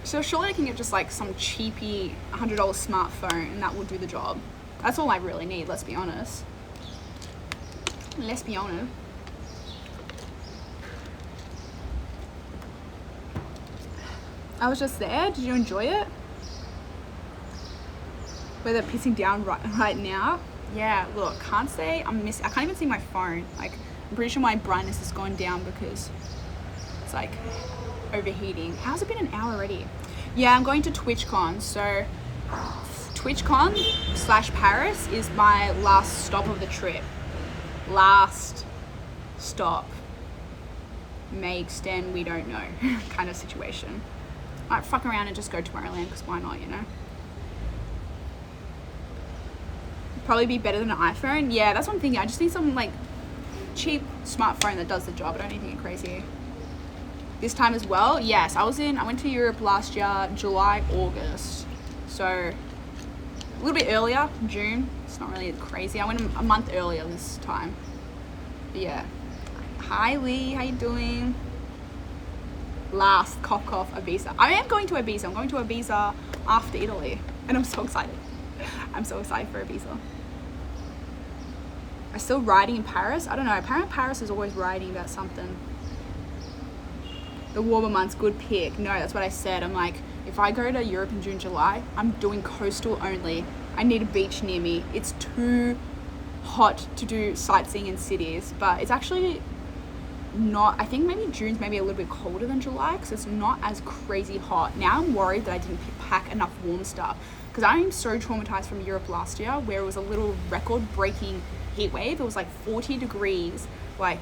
so surely I can get just like some cheapy $100 smartphone and that will do the job. That's all I really need, let's be honest. Let's be honest. I was just there. Did you enjoy it? Where they're pissing down right now. Yeah, look, can't say I'm missing. I can't even see my phone. Like, I'm pretty sure my brightness has gone down because it's like overheating. How's it been an hour already? Yeah, I'm going to TwitchCon. So TwitchCon / Paris is my last stop of the trip. Last stop. May extend, we don't know kind of situation. Might fuck around and just go to Tomorrowland because why not, you know? Probably be better than an iPhone. Yeah, that's what I'm thinking. I just need some like cheap smartphone that does the job. I don't need anything crazy. This time as well, yes, I went to Europe last year, July, August. So a little bit earlier, June. It's not really crazy. I went a month earlier this time. But yeah. Hi Lee, how you doing? Last cough Ibiza. I am going to Ibiza. I'm going to Ibiza after Italy, and I'm so excited. I'm so excited for Ibiza. I'm still riding in Paris. I don't know. Apparently Paris is always riding about something. The warmer months, good pick. No, that's what I said. I'm like, if I go to Europe in June, July, I'm doing coastal only. I need a beach near me. It's too hot to do sightseeing in cities, but it's actually not, I think maybe June's maybe a little bit colder than July because it's not as crazy hot. Now I'm worried that I didn't pack enough warm stuff because I am so traumatized from Europe last year where it was a little record-breaking heat wave. It was like 40 degrees like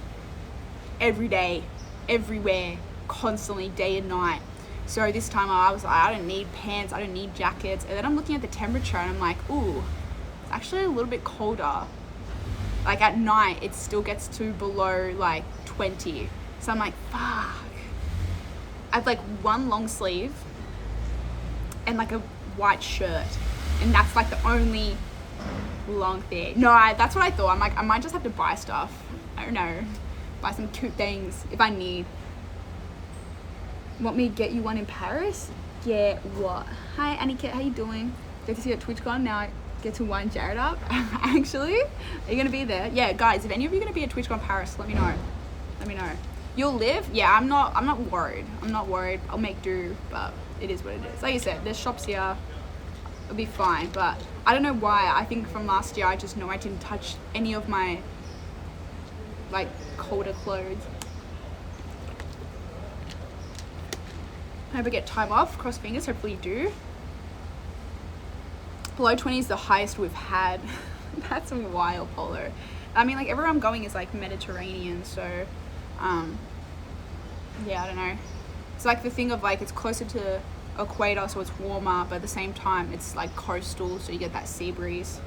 every day, everywhere, constantly, day and night. So this time I was like, I don't need pants, I don't need jackets. And then I'm looking at the temperature and I'm like, ooh, it's actually a little bit colder. Like at night, it still gets to below like 20. So I'm like, fuck. I have like one long sleeve and like a white shirt. And that's like the only long thing. No, that's what I thought. I'm like, I might just have to buy stuff. I don't know. Buy some cute things if I need. Want me to get you one in Paris? Get what? Hi, Aniket, how you doing? Good to see you at TwitchCon. Now I get to wind Jared up. Actually, are you going to be there? Yeah, guys, if any of you are going to be at TwitchCon Paris, let me know. Let me know. You'll live? Yeah, I'm not worried. I'm not worried. I'll make do, but it is what it is. Like you said, there's shops here. It'll be fine, but I don't know why. I think from last year, I just know I didn't touch any of my like colder clothes. I hope I get time off. Cross fingers. Hopefully you do. Below 20 is the highest we've had. That's wild, Polo. I mean, like everywhere I'm going is like Mediterranean, so yeah, I don't know. It's like the thing of like it's closer to equator, so it's warmer, but at the same time it's like coastal, so you get that sea breeze.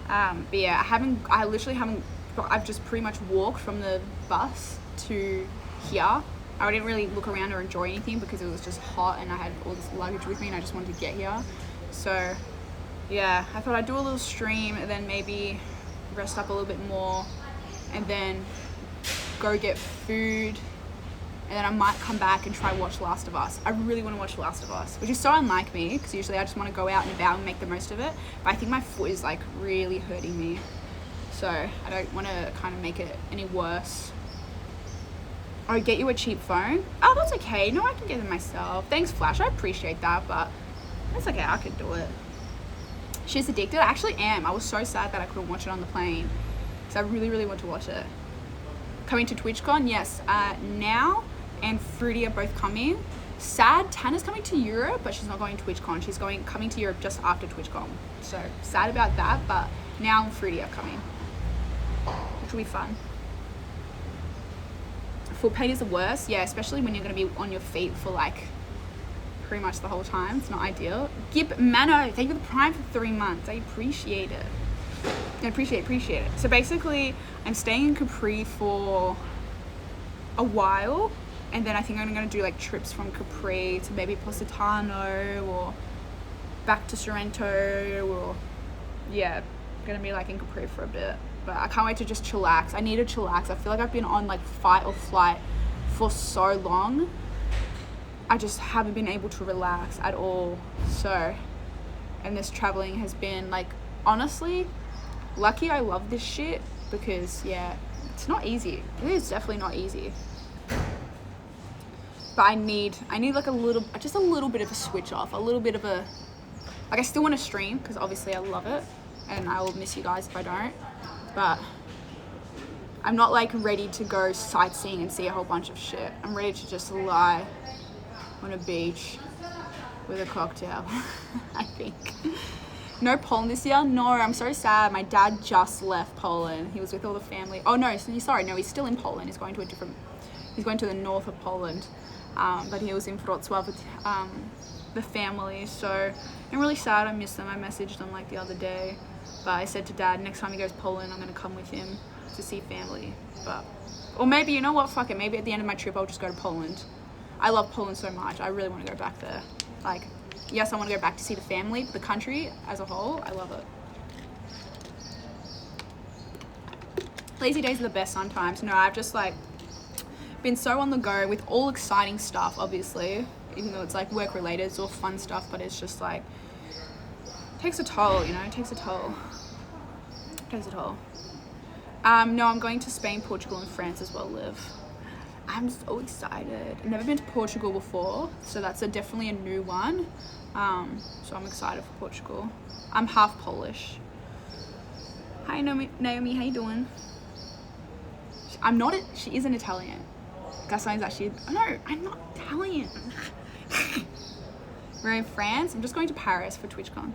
But yeah, I've just pretty much walked from the bus to here. I didn't really look around or enjoy anything because it was just hot and I had all this luggage with me and I just wanted to get here. So yeah, I thought I'd do a little stream and then maybe rest up a little bit more and then go get food, and then I might come back and try watch Last of Us. I really want to watch Last of Us, which is so unlike me because usually I just want to go out and about and make the most of it, but I think my foot is like really hurting me, so I don't want to kind of make it any worse. Oh, get you a cheap phone? Oh, that's okay. No, I can get it myself. Thanks, Flash. I appreciate that, but that's okay. I could do it. She's addicted? I actually am. I was so sad that I couldn't watch it on the plane because I really, really want to watch it. Coming to TwitchCon? Yes. Now and Fruity are both coming. Sad, Tana's coming to Europe, but she's not going to TwitchCon. She's coming to Europe just after TwitchCon. So sad about that, but now and Fruity are coming, which will be fun. foot pain is the worst. Yeah, especially when you're going to be on your feet for like pretty much the whole time. It's not ideal. Gib Mano, thank you for the Prime for 3 months. I appreciate it. I appreciate it. So basically, I'm staying in Capri for a while, and then I think I'm going to do like trips from Capri to maybe Positano or back to Sorrento, or yeah, going to be like in Capri for a bit. But I can't wait to just chillax. I need to chillax. I feel like I've been on like fight or flight for so long. I just haven't been able to relax at all. So, and this traveling has been like, honestly, lucky I love this shit, because yeah, it's not easy. It is definitely not easy. But I need like just a little bit of a switch off, a little bit of a, like I still want to stream because obviously I love it and I will miss you guys if I don't. But I'm not like ready to go sightseeing and see a whole bunch of shit. I'm ready to just lie on a beach with a cocktail, I think. No Poland this year? No, I'm so sad. My dad just left Poland. He was with all the family. Oh no, sorry, no, he's still in Poland. He's going to the north of Poland. But he was in Wrocław with the family. So I'm really sad. I miss them. I messaged them like the other day. But I said to Dad, next time he goes to Poland, I'm going to come with him to see family. Or maybe, you know what, fuck it. Maybe at the end of my trip, I'll just go to Poland. I love Poland so much. I really want to go back there. Like, yes, I want to go back to see the family, but the country as a whole, I love it. Lazy days are the best sometimes. No, I've just like been so on the go with all exciting stuff, obviously, even though it's like work related, it's all fun stuff, but it's just like, takes a toll, you know, it takes a toll. No, I'm going to Spain, Portugal, and France as well, Liv. I'm so excited. I've never been to Portugal before, so that's definitely a new one. So I'm excited for Portugal. I'm half Polish. Hi, Naomi, how you doing? She isn't Italian. Gaston's actually, no, I'm not Italian. We're in France. I'm just going to Paris for TwitchCon.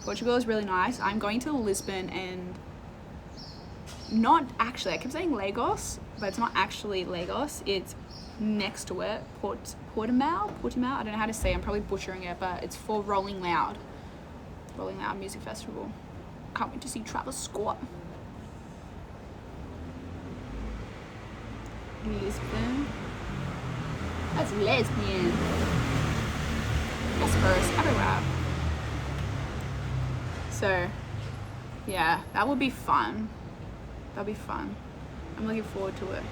Portugal is really nice. I'm going to Lisbon and not actually, I keep saying Lagos, but it's not actually Lagos. It's next to it, Portimao. I don't know how to say it. I'm probably butchering it, but it's for Rolling Loud Music Festival. Can't wait to see Travis Scott. Lisbon. That's lesbian. Whispers everywhere. So, yeah, that would be fun. That'll be fun. I'm looking forward to it.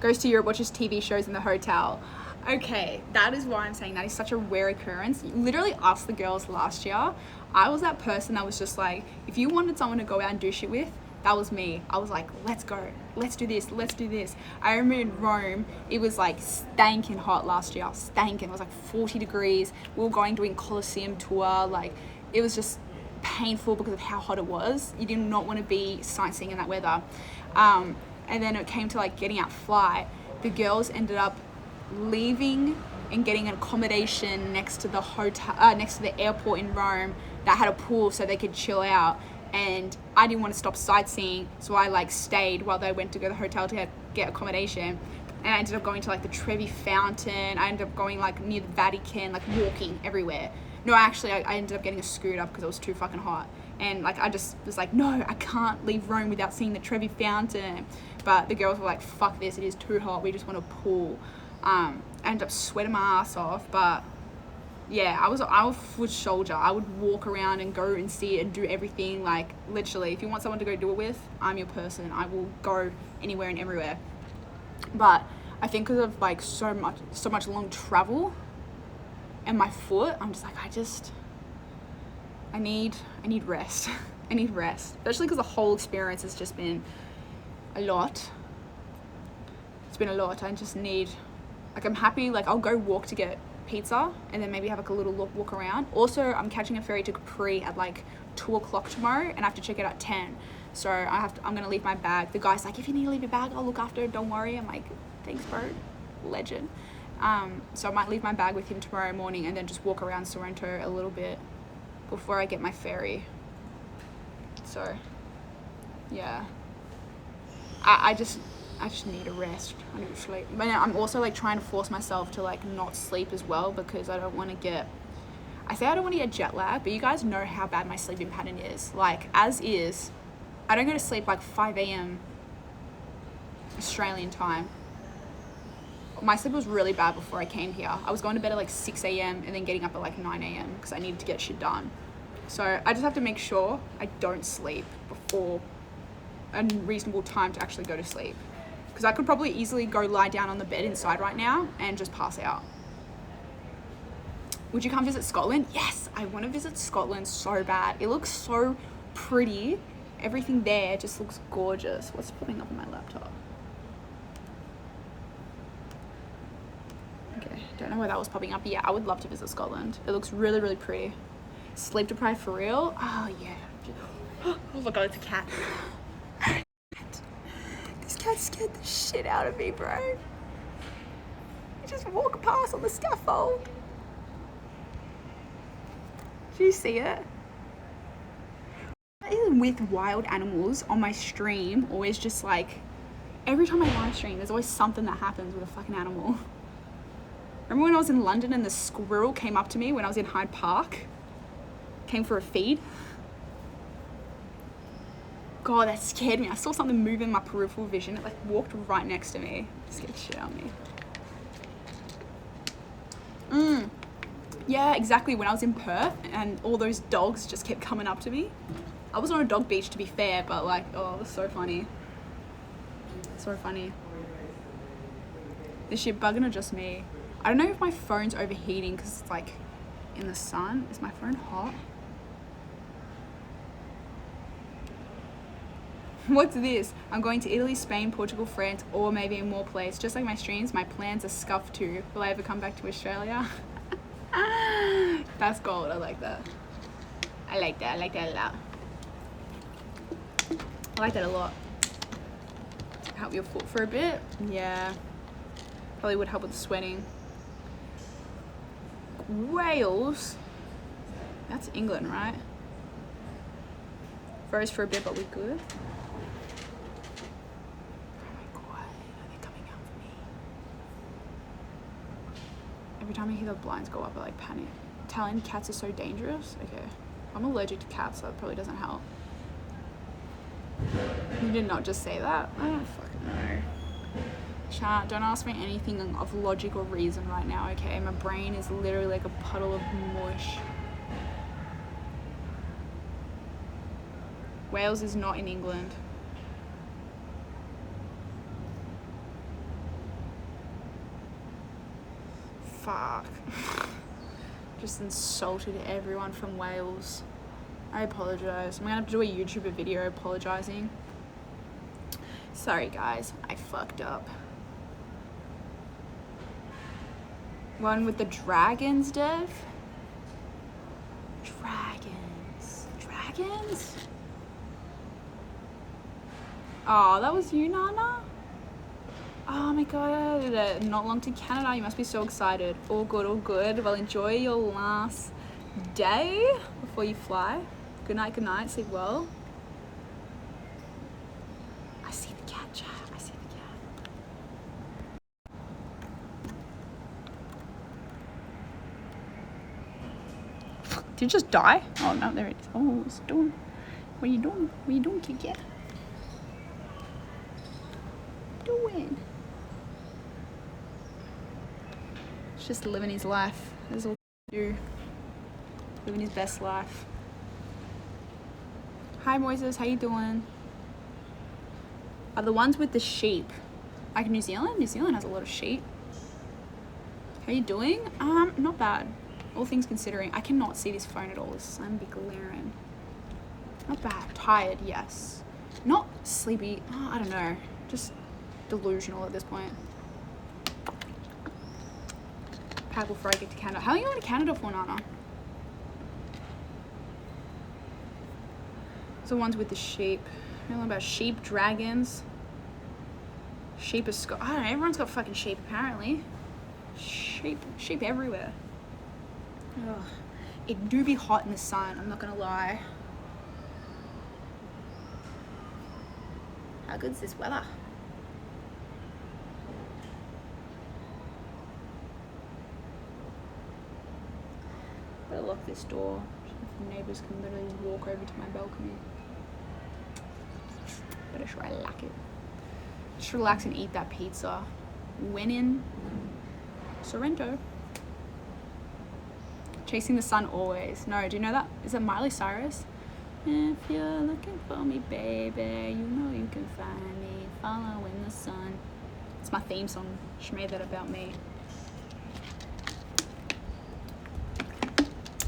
Goes to Europe, watches TV shows in the hotel. Okay, that is why I'm saying that is such a rare occurrence. You literally asked the girls last year. I was that person that was just like, if you wanted someone to go out and do shit with, that was me. I was like, let's go. Let's do this. I remember in Rome, it was like stanking hot last year. Stanking. It was like 40 degrees. We were doing Colosseum tour. Like, it was just painful because of how hot it was. You did not want to be sightseeing in that weather. And then it came to like getting out flight. The girls ended up leaving and getting an accommodation next to the hotel, next to the airport in Rome that had a pool so they could chill out. And I didn't want to stop sightseeing, so I like stayed while they went to go to the hotel to get accommodation. And I ended up going to like the Trevi Fountain. I ended up going like near the Vatican, like walking everywhere. No, actually, I ended up getting a scooter because it was too fucking hot. And like, I just was like, no, I can't leave Rome without seeing the Trevi Fountain. But the girls were like, fuck this, it is too hot, we just want a pool. I ended up sweating my ass off, but yeah, I was a foot soldier. I would walk around and go and see it and do everything. Like, literally, if you want someone to go do it with, I'm your person. I will go anywhere and everywhere. But I think because of like so much long travel and my foot, I'm just like, I need rest. I need rest, especially because the whole experience has just been a lot. It's been a lot. I just need, like, I'm happy, like, I'll go walk to get pizza and then maybe have like a little walk around. Also, I'm catching a ferry to Capri at like 2 o'clock tomorrow and I have to check it at 10. So I'm gonna leave my bag. The guy's like, if you need to leave your bag, I'll look after it, don't worry. I'm like, thanks bro, legend. So I might leave my bag with him tomorrow morning and then just walk around Sorrento a little bit before I get my ferry. So yeah, I just need a rest. I need to sleep. But I'm also like trying to force myself to like not sleep as well, because I don't want to get, I say I don't want to get jet lag, but you guys know how bad my sleeping pattern is. Like, as is, I don't go to sleep like 5 a.m. Australian time. My sleep was really bad before I came here. I was going to bed at like 6 a.m. and then getting up at like 9 a.m. because I needed to get shit done. So I just have to make sure I don't sleep before a reasonable time to actually go to sleep. Because I could probably easily go lie down on the bed inside right now and just pass out. Would you come visit Scotland? Yes, I want to visit Scotland so bad. It looks so pretty. Everything there just looks gorgeous. What's popping up on my laptop? Okay, don't know why that was popping up. But yeah, I would love to visit Scotland. It looks really, really pretty. Sleep deprived for real? Oh, yeah. Oh my god, it's a cat. This cat scared the shit out of me, bro. He just walked past on the scaffold. Do you see it? Even with wild animals on my stream, always just like, every time I live stream, there's always something that happens with a fucking animal. Remember when I was in London and the squirrel came up to me when I was in Hyde Park? Came for a feed? God, that scared me. I saw something move in my peripheral vision. It like walked right next to me. It scared the shit out of me. Yeah, exactly. When I was in Perth and all those dogs just kept coming up to me. I was on a dog beach, to be fair, but like, oh, it was so funny. So funny. Is shit bugging or just me? I don't know if my phone's overheating because it's like in the sun. Is my phone hot? What's this? I'm going to Italy, Spain, Portugal, France, or maybe in more places. Just like my streams, my plans are scuffed too. Will I ever come back to Australia? That's gold. I like that. I like that. I like that a lot. I like that a lot. Help your foot for a bit. Yeah. Probably would help with the sweating. Wales. That's England, right? Froze for a bit, but we're good. Every time I hear the blinds go up, I like panic. Italian cats are so dangerous. Okay, I'm allergic to cats, so that probably doesn't help. You did not just say that. I don't fucking know. Chat, don't ask me anything of logic or reason right now, okay? My brain is literally like a puddle of mush. Wales is not in England. Fuck. Just insulted everyone from Wales. I apologize. I'm gonna have to do a YouTube video apologizing. Sorry guys, I fucked up. One with the dragons, Dev? Dragons? Oh, that was you, Nana? Oh my god, not long to Canada. You must be so excited. All good, all good. Well, enjoy your last day before you fly. Good night, sleep well. I see the cat, chat. I see the cat. Did it just die? Oh no, there it is. Oh, it's doing. What are you doing? What are you doing, kitty cat? Doing? Just living his life. That's all he do. Living his best life. Hi Moises, how you doing? Are the ones with the sheep like New Zealand? New Zealand has a lot of sheep. How you doing? Not bad. All things considering. I cannot see this phone at all. This sun be glaring. Not bad. Tired, yes. Not sleepy. Oh, I don't know. Just delusional at this point. Pack before I get to Canada. How long are you going to Canada for, Nana? It's the ones with the sheep. I don't know about sheep, dragons. Sheep is I don't know, everyone's got fucking sheep apparently. Sheep everywhere. Ugh. It do be hot in the sun, I'm not gonna lie. How good's this weather? lock this door so the neighbours can literally walk over to my balcony. But I sure I like it. Just relax and eat that pizza. When in Sorrento. Chasing the sun always. No, do you know that? Is it Miley Cyrus? If you're looking for me, baby, you know you can find me. Following the sun. It's my theme song. She made that about me.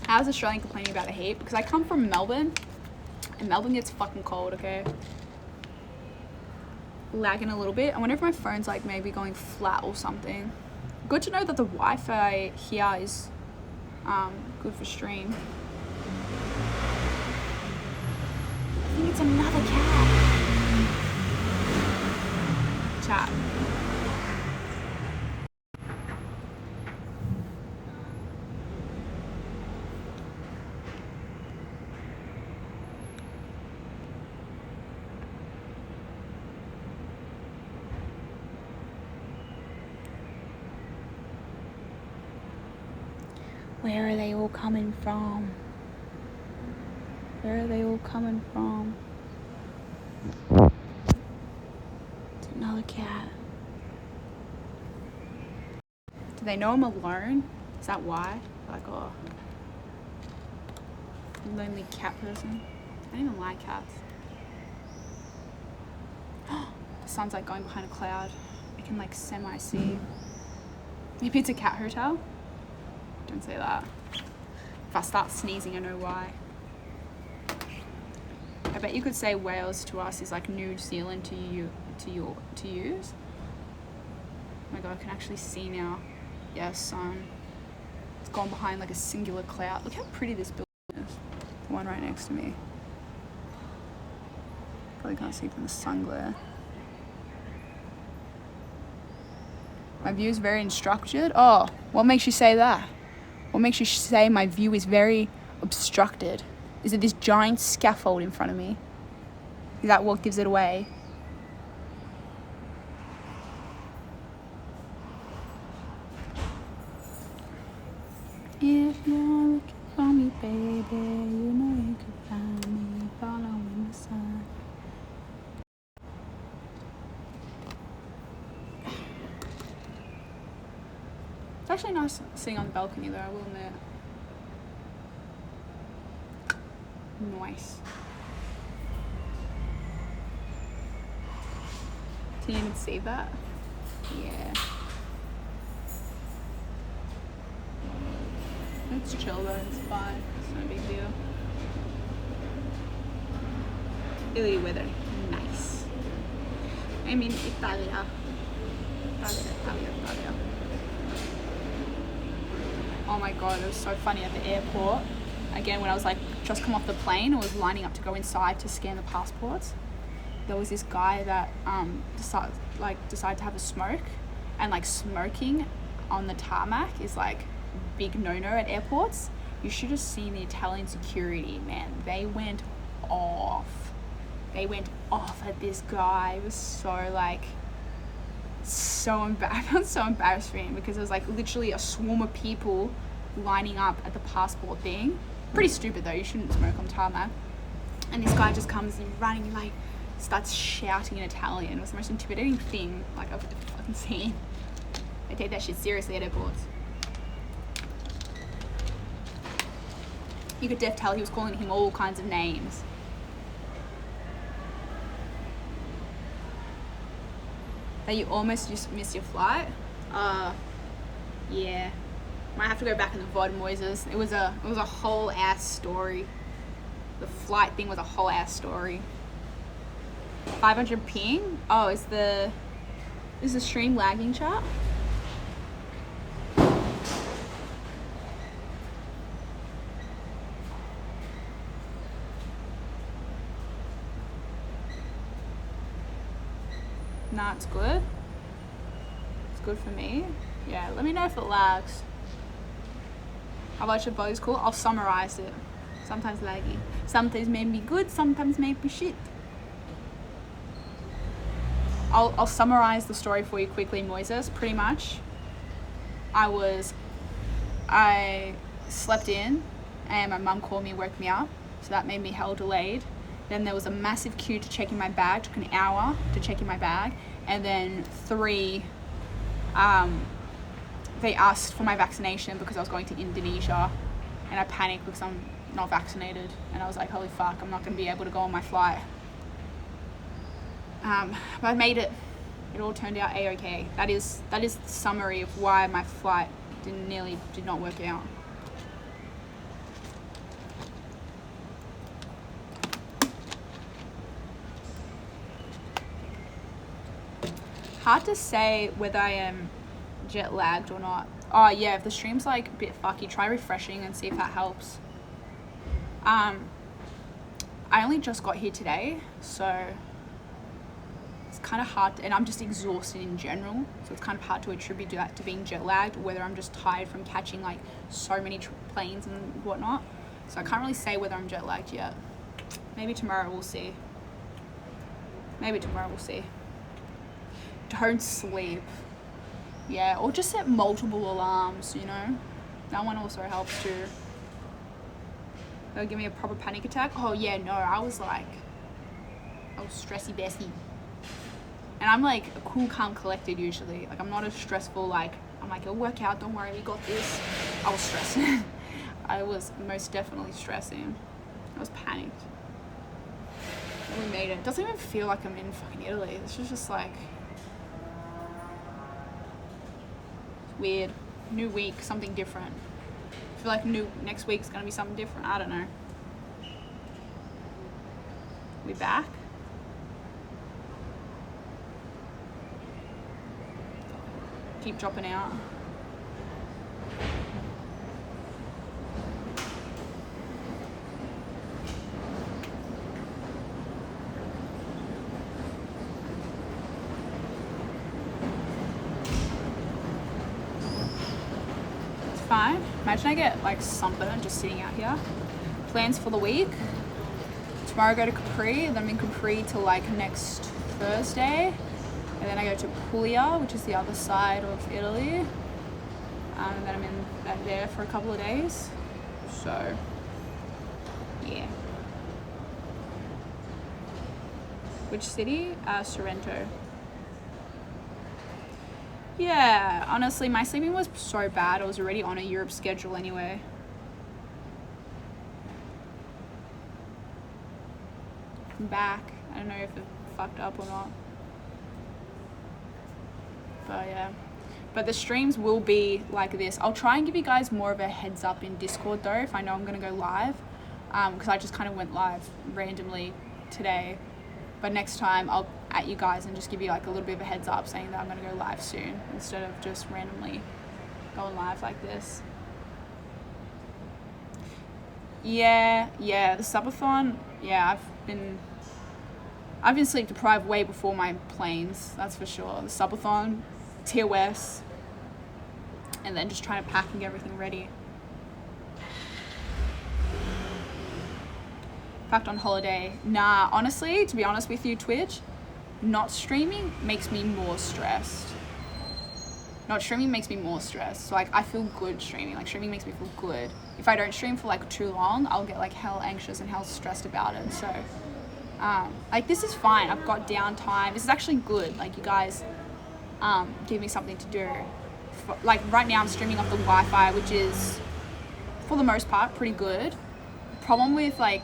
How's Australian complaining about the heat? Because I come from Melbourne, and Melbourne gets fucking cold, okay? Lagging a little bit. I wonder if my phone's like maybe going flat or something. Good to know that the Wi-Fi here is good for stream. I think it's another cat. Chat. Where are they all coming from? Where are they all coming from? It's another cat. Do they know I'm alone? Is that why? Like, oh, lonely cat person. I don't even like cats. The sun's like going behind a cloud. I can like semi-see. Maybe it's a cat hotel? Don't say that. If I start sneezing, I know why. I bet you could say Wales to us is like New Zealand to you, to use. Oh my god, I can actually see now. Yeah, sun. It's gone behind like a singular cloud. Look how pretty this building is. The one right next to me. Probably can't see from the sun glare. My view is very obstructed. Oh, what makes you say that? What makes you say my view is very obstructed? Is it this giant scaffold in front of me? Is that what gives it away? If you're looking for me, baby, you know you can find me following the sun. It's actually nice sitting on the balcony though, I will admit. Nice. Can you even see that? Yeah. It's chill though, it's fine. It's no big deal. Italy weather, nice. I mean, Italia. Italia. Oh my god, it was so funny at the airport. Again, when I was like just come off the plane, I was lining up to go inside to scan the passports. There was this guy that decided to have a smoke, and like smoking on the tarmac is like big no-no at airports. You should have seen the Italian security, man. They went off. They went off at this guy. It was so like so embarrassed. I felt so embarrassed for him because it was like literally a swarm of people lining up at the passport thing. Pretty stupid though, you shouldn't smoke on tarmac. And this guy just comes and running and like starts shouting in Italian. It was the most intimidating thing like I've fucking seen. They take that shit seriously at airports. You could def tell he was calling him all kinds of names. That you almost just missed your flight? Yeah. Might have to go back in the VOD Moises. It was a whole ass story. The flight thing was a whole ass story. 500 ping? Oh, is the stream lagging, chat? Nah, it's good. It's good for me. Yeah, let me know if it lags. How about your body's cool? I'll summarize it. Sometimes laggy. Sometimes maybe good, sometimes maybe shit. I'll summarize the story for you quickly, Moises. Pretty much, I slept in and my mum called me, woke me up, so that made me hell delayed. Then there was a massive queue to check in my bag, took an hour to check in my bag, and then 3, they asked for my vaccination because I was going to Indonesia, and I panicked because I'm not vaccinated, and I was like, holy fuck, I'm not going to be able to go on my flight. But I made it. It all turned out a-okay. That is the summary of why my flight did not work out. Hard to say whether I am jet lagged or not. Oh yeah, if the stream's like a bit fucky, try refreshing and see if that helps. I only just got here today, so it's kind of hard and I'm just exhausted in general, so it's kind of hard to attribute that to being jet lagged, or whether I'm just tired from catching like so many planes and whatnot. So I can't really say whether I'm jet lagged yet. Maybe tomorrow we'll see. Don't sleep. Yeah, or just set multiple alarms, you know? That one also helps too. They'll give me a proper panic attack. Oh yeah, no, I was stressy Bessie. And I'm like a cool, calm, collected usually. Like I'm not as stressful, like, I'm like, it'll work out, don't worry, we got this. I was stressing. I was most definitely stressing. I was panicked. And we made it. It doesn't even feel like I'm in fucking Italy. This is just like, weird. New week, something different. I feel like next week's gonna be something different. I don't know. We back? Keep dropping out. Fine. Imagine I get like sunburn just sitting out here. Plans for the week. Tomorrow I go to Capri, and then I'm in Capri till like next Thursday. And then I go to Puglia, which is the other side of Italy. And then I'm in there for a couple of days. So, yeah. Which city? Sorrento. Yeah, honestly, my sleeping was so bad. I was already on a Europe schedule anyway. I'm back. I don't know if it fucked up or not. But yeah. But the streams will be like this. I'll try and give you guys more of a heads up in Discord though, if I know I'm going to go live. Because I just kind of went live randomly today. But next time I'll at you guys and just give you like a little bit of a heads up saying that I'm going to go live soon, instead of just randomly going live like this. Yeah, the subathon, yeah, I've been sleep deprived way before my planes, that's for sure. The subathon, TOS, and then just trying to pack and get everything ready. Packed on holiday. Nah, honestly, to be honest with you, Twitch, not streaming makes me more stressed. So like I feel good streaming. Like streaming makes me feel good. If I don't stream for like too long, I'll get like hell anxious and hell stressed about it. So like this is fine. I've got downtime. This is actually good. Like you guys give me something to do. Like right now I'm streaming off the Wi-Fi, which is for the most part pretty good. Problem with like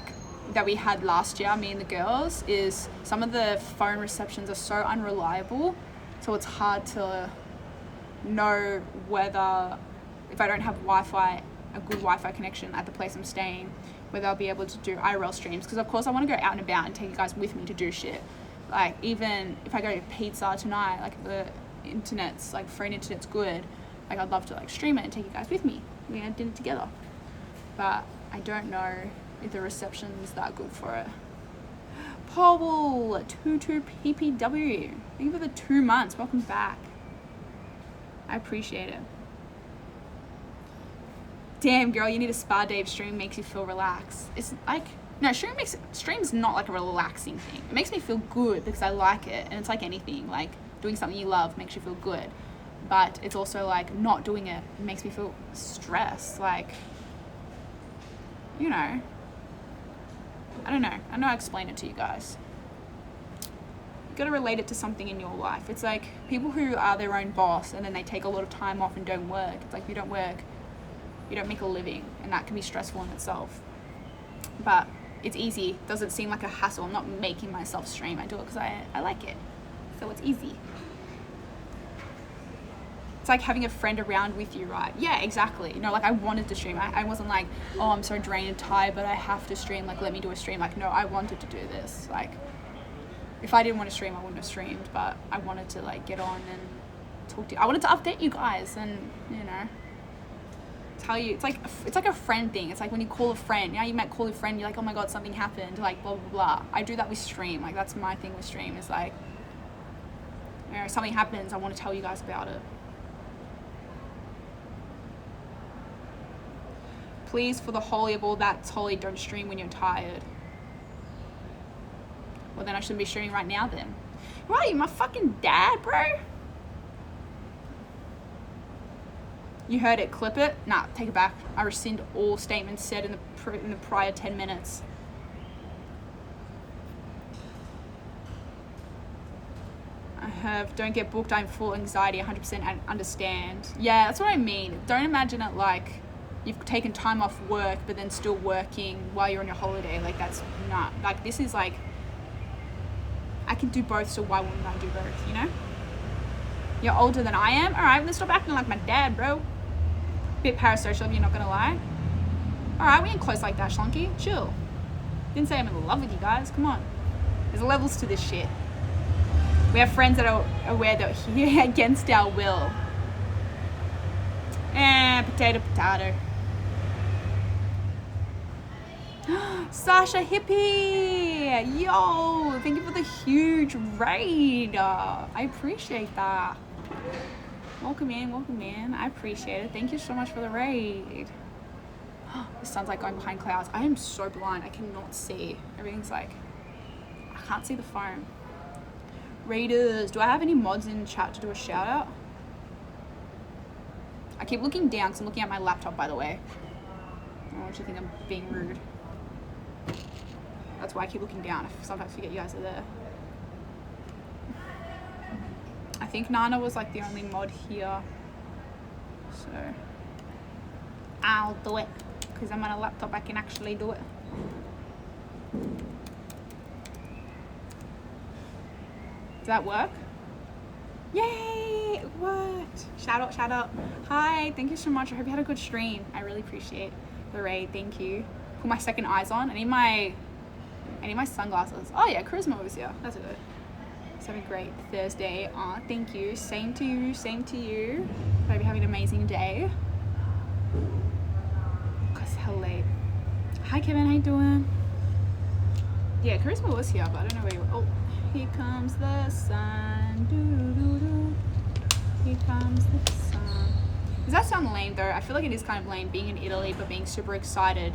that we had last year, me and the girls, is some of the phone receptions are so unreliable, so it's hard to know whether, if I don't have Wi-Fi, a good Wi-Fi connection at the place I'm staying, whether I'll be able to do IRL streams, because of course I want to go out and about and take you guys with me to do shit. Like even if I go to pizza tonight, like if the internet's like free and internet's good, like I'd love to like stream it and take you guys with me. We had dinner together, but I don't know if the reception is that good for it. Paul, 22 PPW. Thank you for the 2 months. Welcome back. I appreciate it. Damn, girl, you need a spa day if stream makes you feel relaxed. It's like, no, stream's not like a relaxing thing. It makes me feel good because I like it, and it's like anything. Like doing something you love makes you feel good, but it's also like not doing it makes me feel stressed. Like you know, I don't know how to explain it to you guys. You gotta relate it to something in your life. It's like people who are their own boss and then they take a lot of time off and don't work. It's like if you don't work, you don't make a living, and that can be stressful in itself. But it's easy. It doesn't seem like a hassle. I'm not making myself stream. I do it because I like it. So it's easy. It's like having a friend around with you, right? Yeah, exactly. You know, like I wanted to stream. I wasn't like, oh, I'm so drained and tired, but I have to stream. Like, let me do a stream. Like, no, I wanted to do this. Like, if I didn't want to stream, I wouldn't have streamed. But I wanted to like get on and talk to you. I wanted to update you guys and, you know, tell you. It's like a friend thing. It's like when you call a friend. You know, you might call a friend. You're like, oh my God, something happened. Like, blah, blah, blah. I do that with stream. Like, that's my thing with stream. Is like, you know, something happens. I want to tell you guys about it. Please, for the holy of all that's holy, don't stream when you're tired. Well, then I shouldn't be streaming right now then. Right, you're my fucking dad, bro. You heard it, clip it. Nah, take it back. I rescind all statements said in the prior 10 minutes. I have, don't get booked, I'm full anxiety, 100% I understand. Yeah, that's what I mean. Don't imagine it like you've taken time off work but then still working while you're on your holiday. Like, that's not, like, this is like, I can do both, so why wouldn't I do both, you know? You're older than I am? Alright, let's stop acting like my dad, bro. Bit parasocial, you're not gonna lie. Alright, we ain't close like that, Shlunky. Chill. Didn't say I'm in love with you guys, come on. There's levels to this shit. We have friends that are aware that we're here against our will. Potato, potato. Sasha Hippie! Yo! Thank you for the huge raid. I appreciate that. Welcome in. I appreciate it. Thank you so much for the raid. The sun's like going behind clouds. I am so blind. I cannot see. Everything's like, I can't see the phone. Raiders. Do I have any mods in chat to do a shout out? I keep looking down because I'm looking at my laptop, by the way. I don't want you to think I'm being rude. That's why I keep looking down. I sometimes forget you guys are there. I think Nana was like the only mod here. So I'll do it. Because I'm on a laptop, I can actually do it. Did that work? Yay! It worked! Shout out. Hi, thank you so much. I hope you had a good stream. I really appreciate the raid. Thank you. Put my second eyes on. I need my sunglasses. Oh yeah, Charisma was here. That's good. So have a great Thursday. Thank you. Same to you. Hope you're having an amazing day. Cause hell late. Hi Kevin, how you doing? Yeah, Charisma was here, but I don't know where you were. Oh, here comes the sun. Doo-doo-doo-doo. Here comes the sun. Does that sound lame though? I feel like it is kind of lame being in Italy but being super excited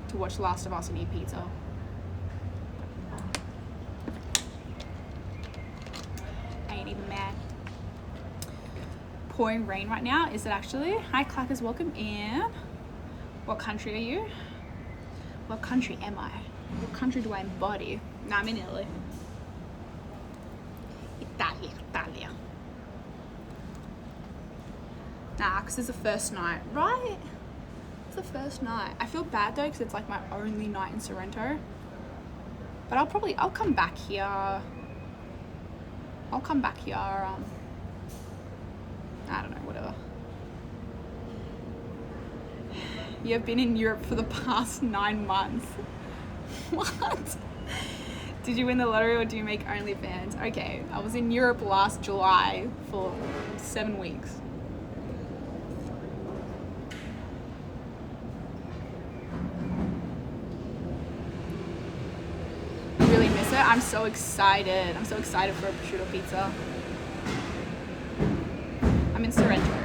to watch Last of Us and eat pizza. I ain't even mad. Pouring rain right now, is it actually? Hi Clackers, welcome in. What country are you? What country am I? What country do I embody? Nah, I'm in Italy. Italia. Nah, because it's the first night, right? It's the first night. I feel bad though, because it's like my only night in Sorrento. But I'll come back here. I don't know, whatever. You've been in Europe for the past 9 months. What? Did you win the lottery or do you make OnlyFans? Okay, I was in Europe last July for 7 weeks. I really miss it. I'm so excited. I'm so excited for a prosciutto pizza. I'm in Sorrento.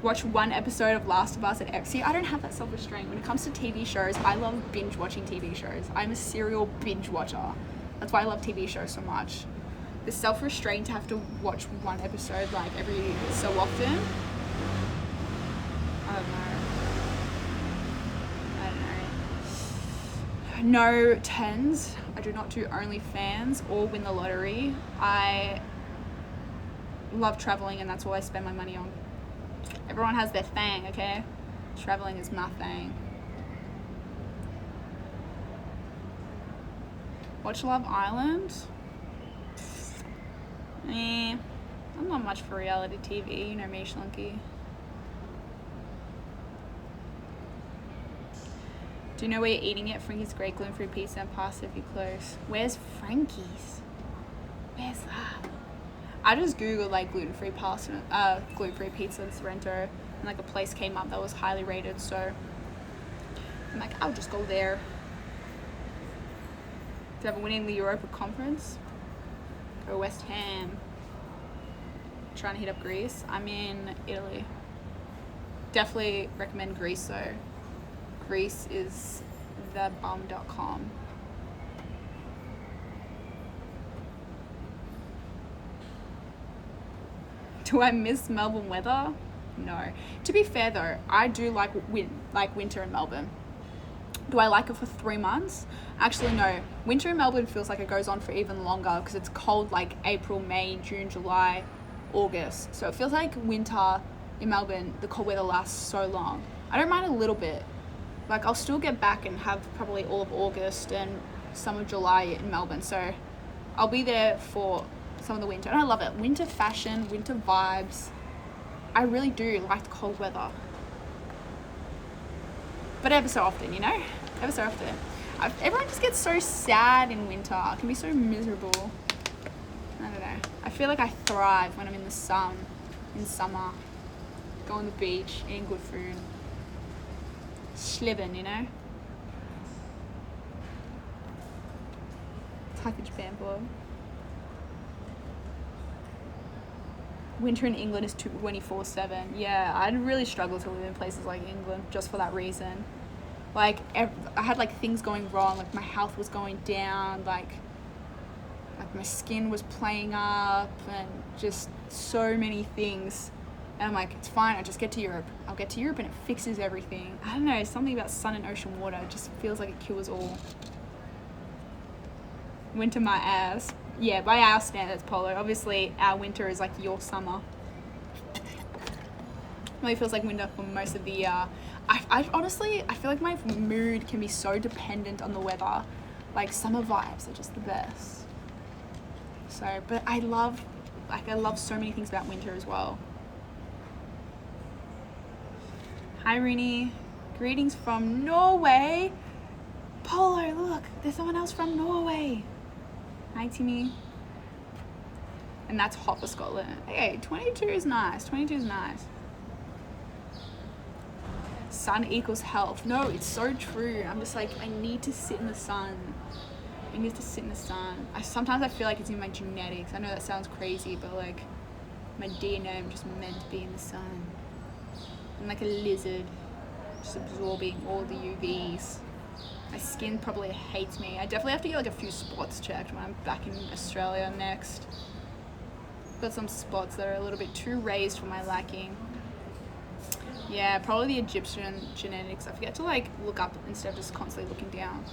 Watch one episode of Last of Us and see, I don't have that self-restraint. When it comes to TV shows, I love binge watching TV shows. I'm a serial binge watcher. That's why I love TV shows so much. The self-restraint to have to watch one episode like every so often. I don't know. No tens. I do not do OnlyFans or win the lottery. I love traveling, and that's all I spend my money on. Everyone has their thing, okay? Traveling is my thing. Watch Love Island? I'm not much for reality TV, you know me, Shlunky. Do you know where you're eating it? Frankie's great gluten-free pizza and pasta if you're close. Where's Frankie's? Where's that? I just googled like gluten-free pasta, gluten-free pizza in Sorrento, and like a place came up that was highly rated, so I'm like, I'll just go there. Do you have a winning the Europa Conference? Go West Ham. Trying to hit up Greece. I'm in Italy. Definitely recommend Greece though. Greece is thebum.com. Do I miss Melbourne weather? No. To be fair though, I do like winter in Melbourne. Do I like it for 3 months? Actually, no. Winter in Melbourne feels like it goes on for even longer because it's cold like April, May, June, July, August. So it feels like winter in Melbourne, the cold weather lasts so long. I don't mind a little bit. Like, I'll still get back and have probably all of August and some of July in Melbourne. So I'll be there for some of the winter. And I love it. Winter fashion, winter vibes. I really do like the cold weather. But ever so often, you know? Ever so often. Everyone just gets so sad in winter. It can be so miserable. I don't know. I feel like I thrive when I'm in the sun, in summer. Go on the beach, eating good food. Sliving, you know? Type in Japan blog. Winter in England is 24/7. Yeah, I'd really struggle to live in places like England just for that reason. Like, I had like things going wrong, like my health was going down, like my skin was playing up, and just so many things. And I'm like, it's fine, I'll just get to Europe. I'll get to Europe and it fixes everything. I don't know, something about sun and ocean water just feels like it cures all. Winter my ass. Yeah, by our standards, Polo. Obviously, our winter is like your summer. Really feels like winter for most of the year. I honestly, I feel like my mood can be so dependent on the weather. Like, summer vibes are just the best. So, but I love so many things about winter as well. Hi, Rini. Greetings from Norway. Polo, look, there's someone else from Norway. Hi, Timmy. And that's hot for Scotland. Hey, 22 is nice. 22 is nice. Sun equals health. No, it's so true. I'm just like, I need to sit in the sun. I need to sit in the sun. Sometimes I feel like it's in my genetics. I know that sounds crazy, but like my DNA, I'm just meant to be in the sun. I'm like a lizard, just absorbing all the UVs. My skin probably hates me. I definitely have to get like a few spots checked when I'm back in Australia next. Got some spots that are a little bit too raised for my liking. Yeah, probably the Egyptian genetics. I forget to like look up instead of just constantly looking down.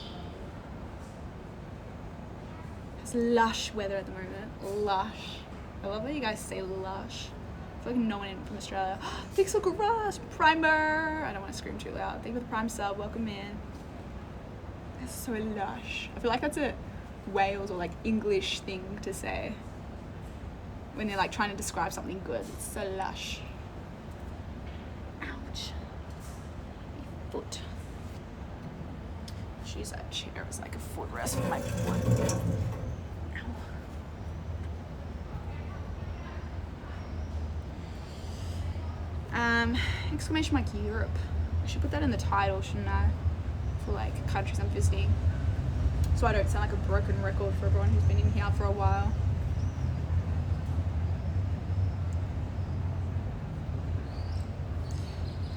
It's lush weather at the moment. Lush. I love that you guys say lush. I feel like no one from Australia. Pixel Garage Primer. I don't want to scream too loud. Thank you for the Prime sub. Welcome in. That's so lush. I feel like that's a Wales or like English thing to say when they're like trying to describe something good. It's so lush. Ouch. My foot. Jeez, that chair is like a footrest for my foot. Exclamation mark Europe. I should put that in the title, shouldn't I? For like countries I'm visiting. So I don't sound like a broken record for everyone who's been in here for a while.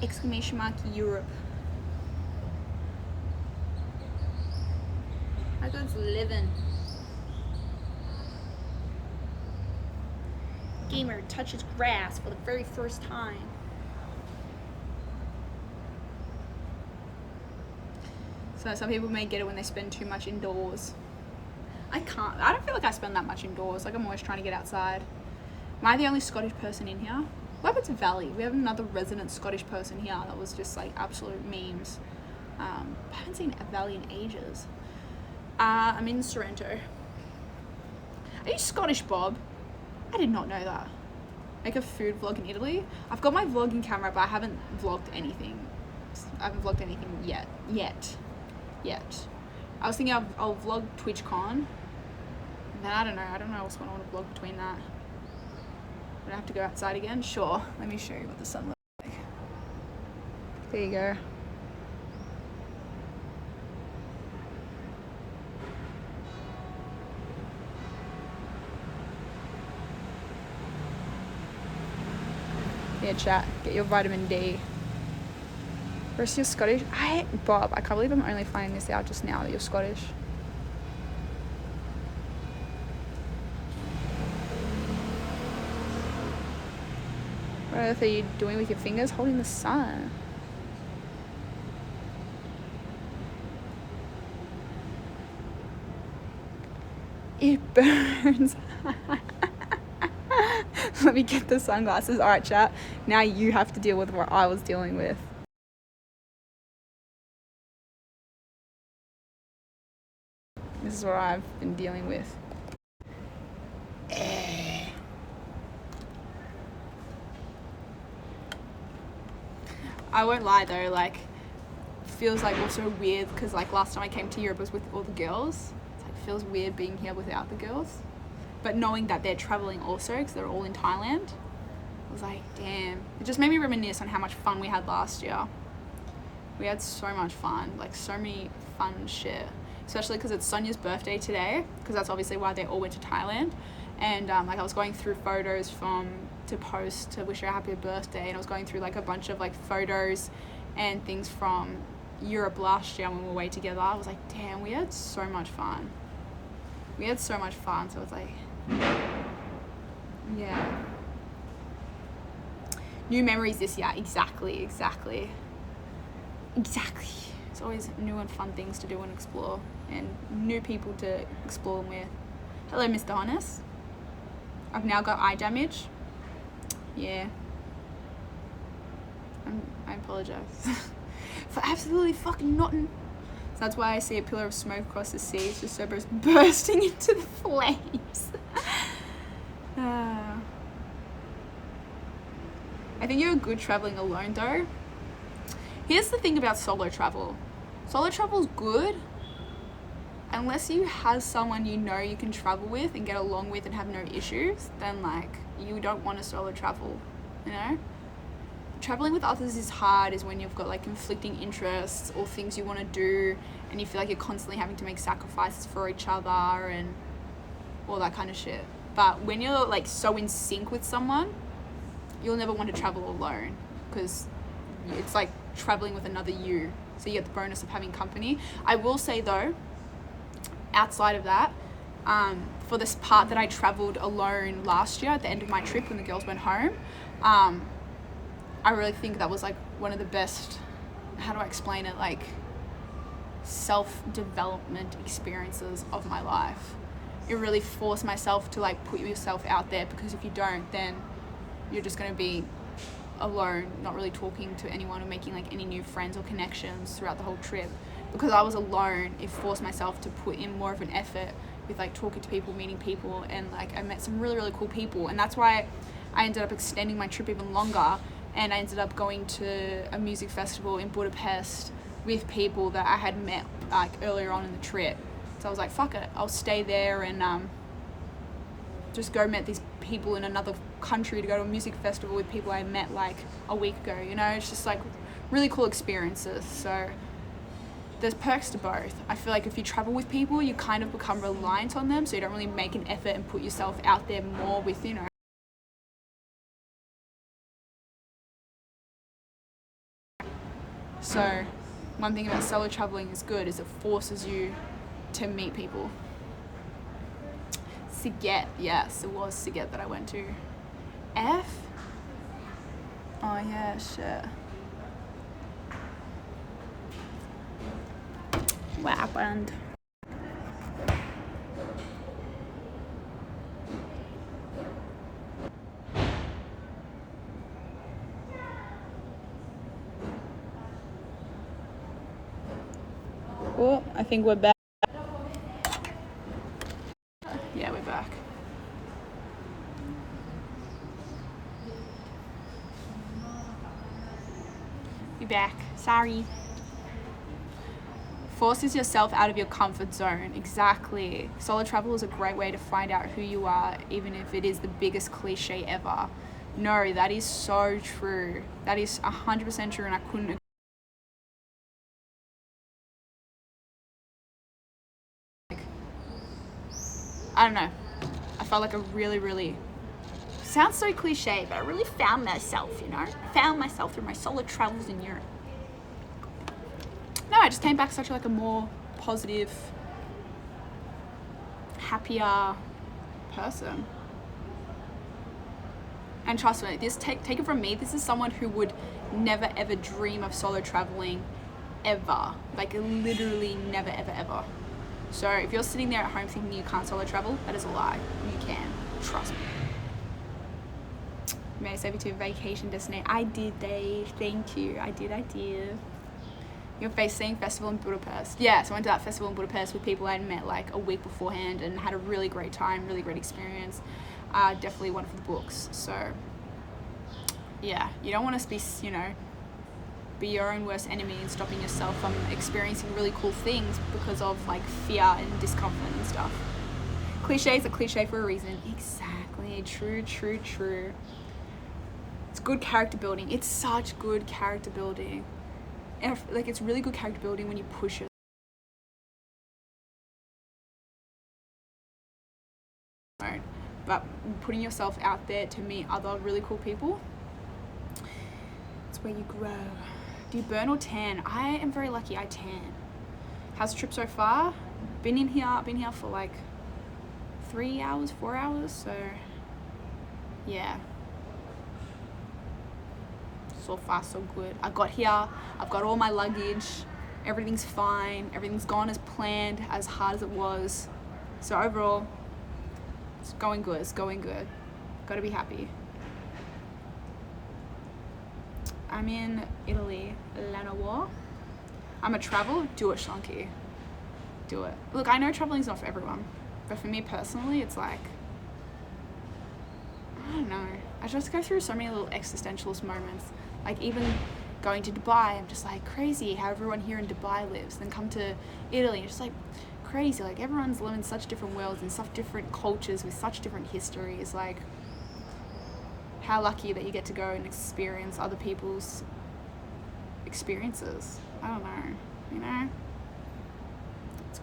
Exclamation mark Europe. How good's living? Gamer touches grass for the very first time. So some people may get it when they spend too much indoors. I don't feel like I spend that much indoors. Like, I'm always trying to get outside. Am I the only Scottish person in here? What happened to Valley? We have another resident Scottish person here that was just like absolute memes. I haven't seen Valley in ages. I'm in Sorrento. Are you Scottish, Bob? I did not know that. Make a food vlog in Italy. I've got my vlogging camera, but I haven't vlogged anything. I haven't vlogged anything yet. I was thinking I'll vlog TwitchCon. And then I don't know what's going on to vlog between that. Would I have to go outside again? Sure. Let me show you what the sun looks like. There you go. Yeah, chat. Get your vitamin D. Where's your Scottish? Bob, I can't believe I'm only finding this out just now that you're Scottish. What on earth are you doing with your fingers? Holding the sun. It burns. Let me get the sunglasses. All right, chat. Now you have to deal with what I was dealing with. This is what I've been dealing with. I won't lie though, like, feels like also weird because like last time I came to Europe was with all the girls. It's like feels weird being here without the girls. But knowing that they're traveling also because they're all in Thailand, I was like, damn. It just made me reminisce on how much fun we had last year. We had so much fun, like so many fun shit. Especially because it's Sonia's birthday today, because that's obviously why they all went to Thailand. And like I was going through photos to post to wish her a happy birthday, and I was going through like a bunch of like photos and things from Europe last year when we were away together. I was like, damn, we had so much fun. So it's like, yeah. New memories this year. Exactly. It's always new and fun things to do and explore, and new people to explore them with. Hello, Mr. Honest. I've now got eye damage. Yeah. I apologize for absolutely fucking nothing. So that's why I see a pillar of smoke across the sea. It's just Cerberus bursting into the flames. I think you're good traveling alone though. Here's the thing about solo travel. Solo travel's good unless you have someone you know you can travel with and get along with and have no issues. Then like you don't want to solo travel, you know? Traveling with others is hard is when you've got like conflicting interests or things you want to do and you feel like you're constantly having to make sacrifices for each other and all that kind of shit. But when you're like so in sync with someone, you'll never want to travel alone because it's like traveling with another you. So you get the bonus of having company. I will say though, outside of that, for this part that I traveled alone last year at the end of my trip when the girls went home, I really think that was like one of the best, how do I explain it, like self-development experiences of my life. It really forced myself to like put yourself out there, because if you don't, then you're just going to be alone, not really talking to anyone or making like any new friends or connections throughout the whole trip. Because I was alone, it forced myself to put in more of an effort with like talking to people, meeting people, and like I met some really, really cool people. And that's why I ended up extending my trip even longer, and I ended up going to a music festival in Budapest with people that I had met like earlier on in the trip. So I was like, fuck it, I'll stay there and just go meet these people in another country to go to a music festival with people I met like a week ago, you know? It's just like really cool experiences. So there's perks to both. I feel like if you travel with people, you kind of become reliant on them, so you don't really make an effort and put yourself out there more with, you know. So one thing about solo traveling is good is it forces you to meet people. Siget, yes, it was Siget that I went to. F? Oh yeah, shit. What happened? Oh, I think we're back. Yeah, we're back. We're back. Sorry. Forces yourself out of your comfort zone. Exactly. Solo travel is a great way to find out who you are, even if it is the biggest cliche ever. No, that is so true. That is 100% true, and I couldn't agree. I don't know. I felt like a really sounds so cliche, but I really found myself, you know? Found myself through my solo travels in Europe. No, I just came back such like a more positive, happier person. And trust me, this take it from me, this is someone who would never ever dream of solo traveling ever. Like literally never ever. So if you're sitting there at home thinking you can't solo travel, that is a lie. You can. Trust me. May I save you to a vacation destination? I did, Dave. Thank you. I did. Your facing festival in Budapest. Yeah, so I went to that festival in Budapest with people I'd met like a week beforehand and had a really great time, really great experience. Definitely one for the books. So yeah, you don't want to be, you know, be your own worst enemy and stopping yourself from experiencing really cool things because of like fear and discomfort and stuff. Cliche is a cliche for a reason. Exactly. True. It's good character building. It's such good character building. And like it's really good character building when you push it. But putting yourself out there to meet other really cool people, it's where you grow. Do you burn or tan? I am very lucky. I tan. How's the trip so far? Been here for like 3 hours, 4 hours. So yeah. So far so good. I got here, I've got all my luggage, everything's fine, everything's gone as planned, as hard as it was. So overall, it's going good. Gotta be happy. I'm in Italy, Lenovo. I'm a travel, do it, Shanky. Do it. Look, I know traveling's not for everyone, but for me personally, it's like, I don't know. I just go through so many little existentialist moments. Like even going to Dubai, I'm just like crazy how everyone here in Dubai lives. Then come to Italy, it's just like crazy. Like everyone's living such different worlds and such different cultures with such different histories. Like how lucky that you get to go and experience other people's experiences. I don't know, you know? It's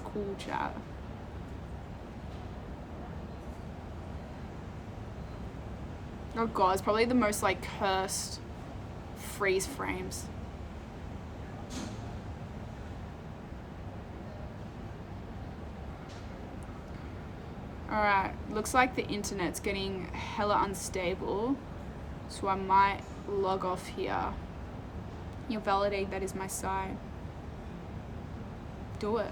cool, chat. Oh god, it's probably the most like cursed freeze frames. Alright, looks like the internet's getting hella unstable, so I might log off here. You'll validate that is my side. Do it.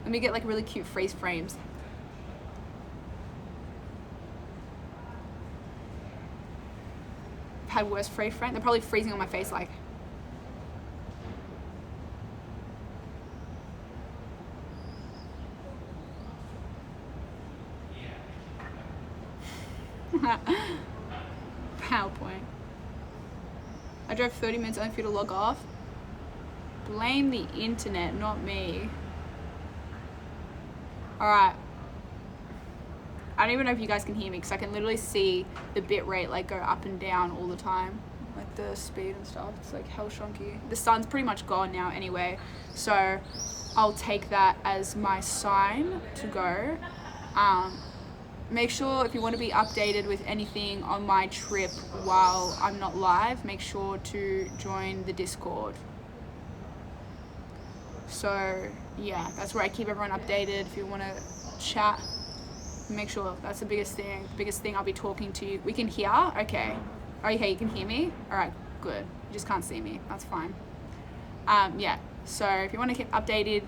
Let me get like really cute freeze frames. Had worse freeze frame. They're probably freezing on my face like. PowerPoint. I drove 30 minutes only for you to log off. Blame the internet, not me. Alright. I don't even know if you guys can hear me because I can literally see the bit rate like go up and down all the time. Like the speed and stuff. It's like hell shonky. The sun's pretty much gone now anyway. So I'll take that as my sign to go. Make sure if you want to be updated with anything on my trip while I'm not live, make sure to join the Discord. So yeah, that's where I keep everyone updated. If you want to chat, make sure that's the biggest thing I'll be talking to you. We can hear? Okay, you can hear me? All right, good. You just can't see me, that's fine. Yeah, So if you want to keep updated,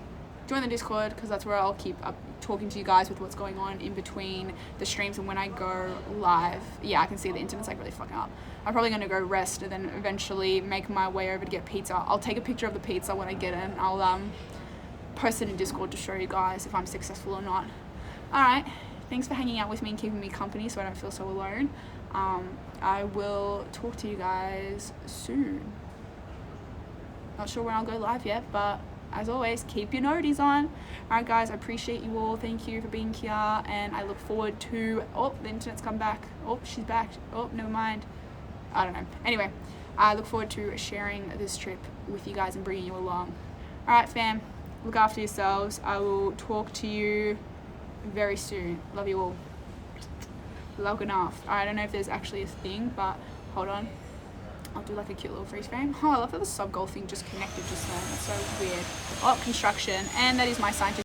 join the Discord, because that's where I'll keep talking to you guys with what's going on in between the streams and when I go live. Yeah, I can see the internet's like really fucking up. I'm probably going to go rest and then eventually make my way over to get pizza. I'll take a picture of the pizza when I get in. I'll post it in Discord to show you guys if I'm successful or not. Alright, thanks for hanging out with me and keeping me company so I don't feel so alone. I will talk to you guys soon. Not sure when I'll go live yet, but as always, keep your noties on. Alright guys, I appreciate you all. Thank you for being here, and I look forward to... Oh, the internet's come back. Oh, she's back. Oh, never mind. I don't know. Anyway, I look forward to sharing this trip with you guys and bringing you along. Alright fam, look after yourselves. I will talk to you very soon. Love you all. Log enough. I don't know if there's actually a thing, but hold on. I'll do like a cute little freeze frame. Oh, I love that the sub goal thing just connected just then. That's so weird. Oh, construction. And that is my scientific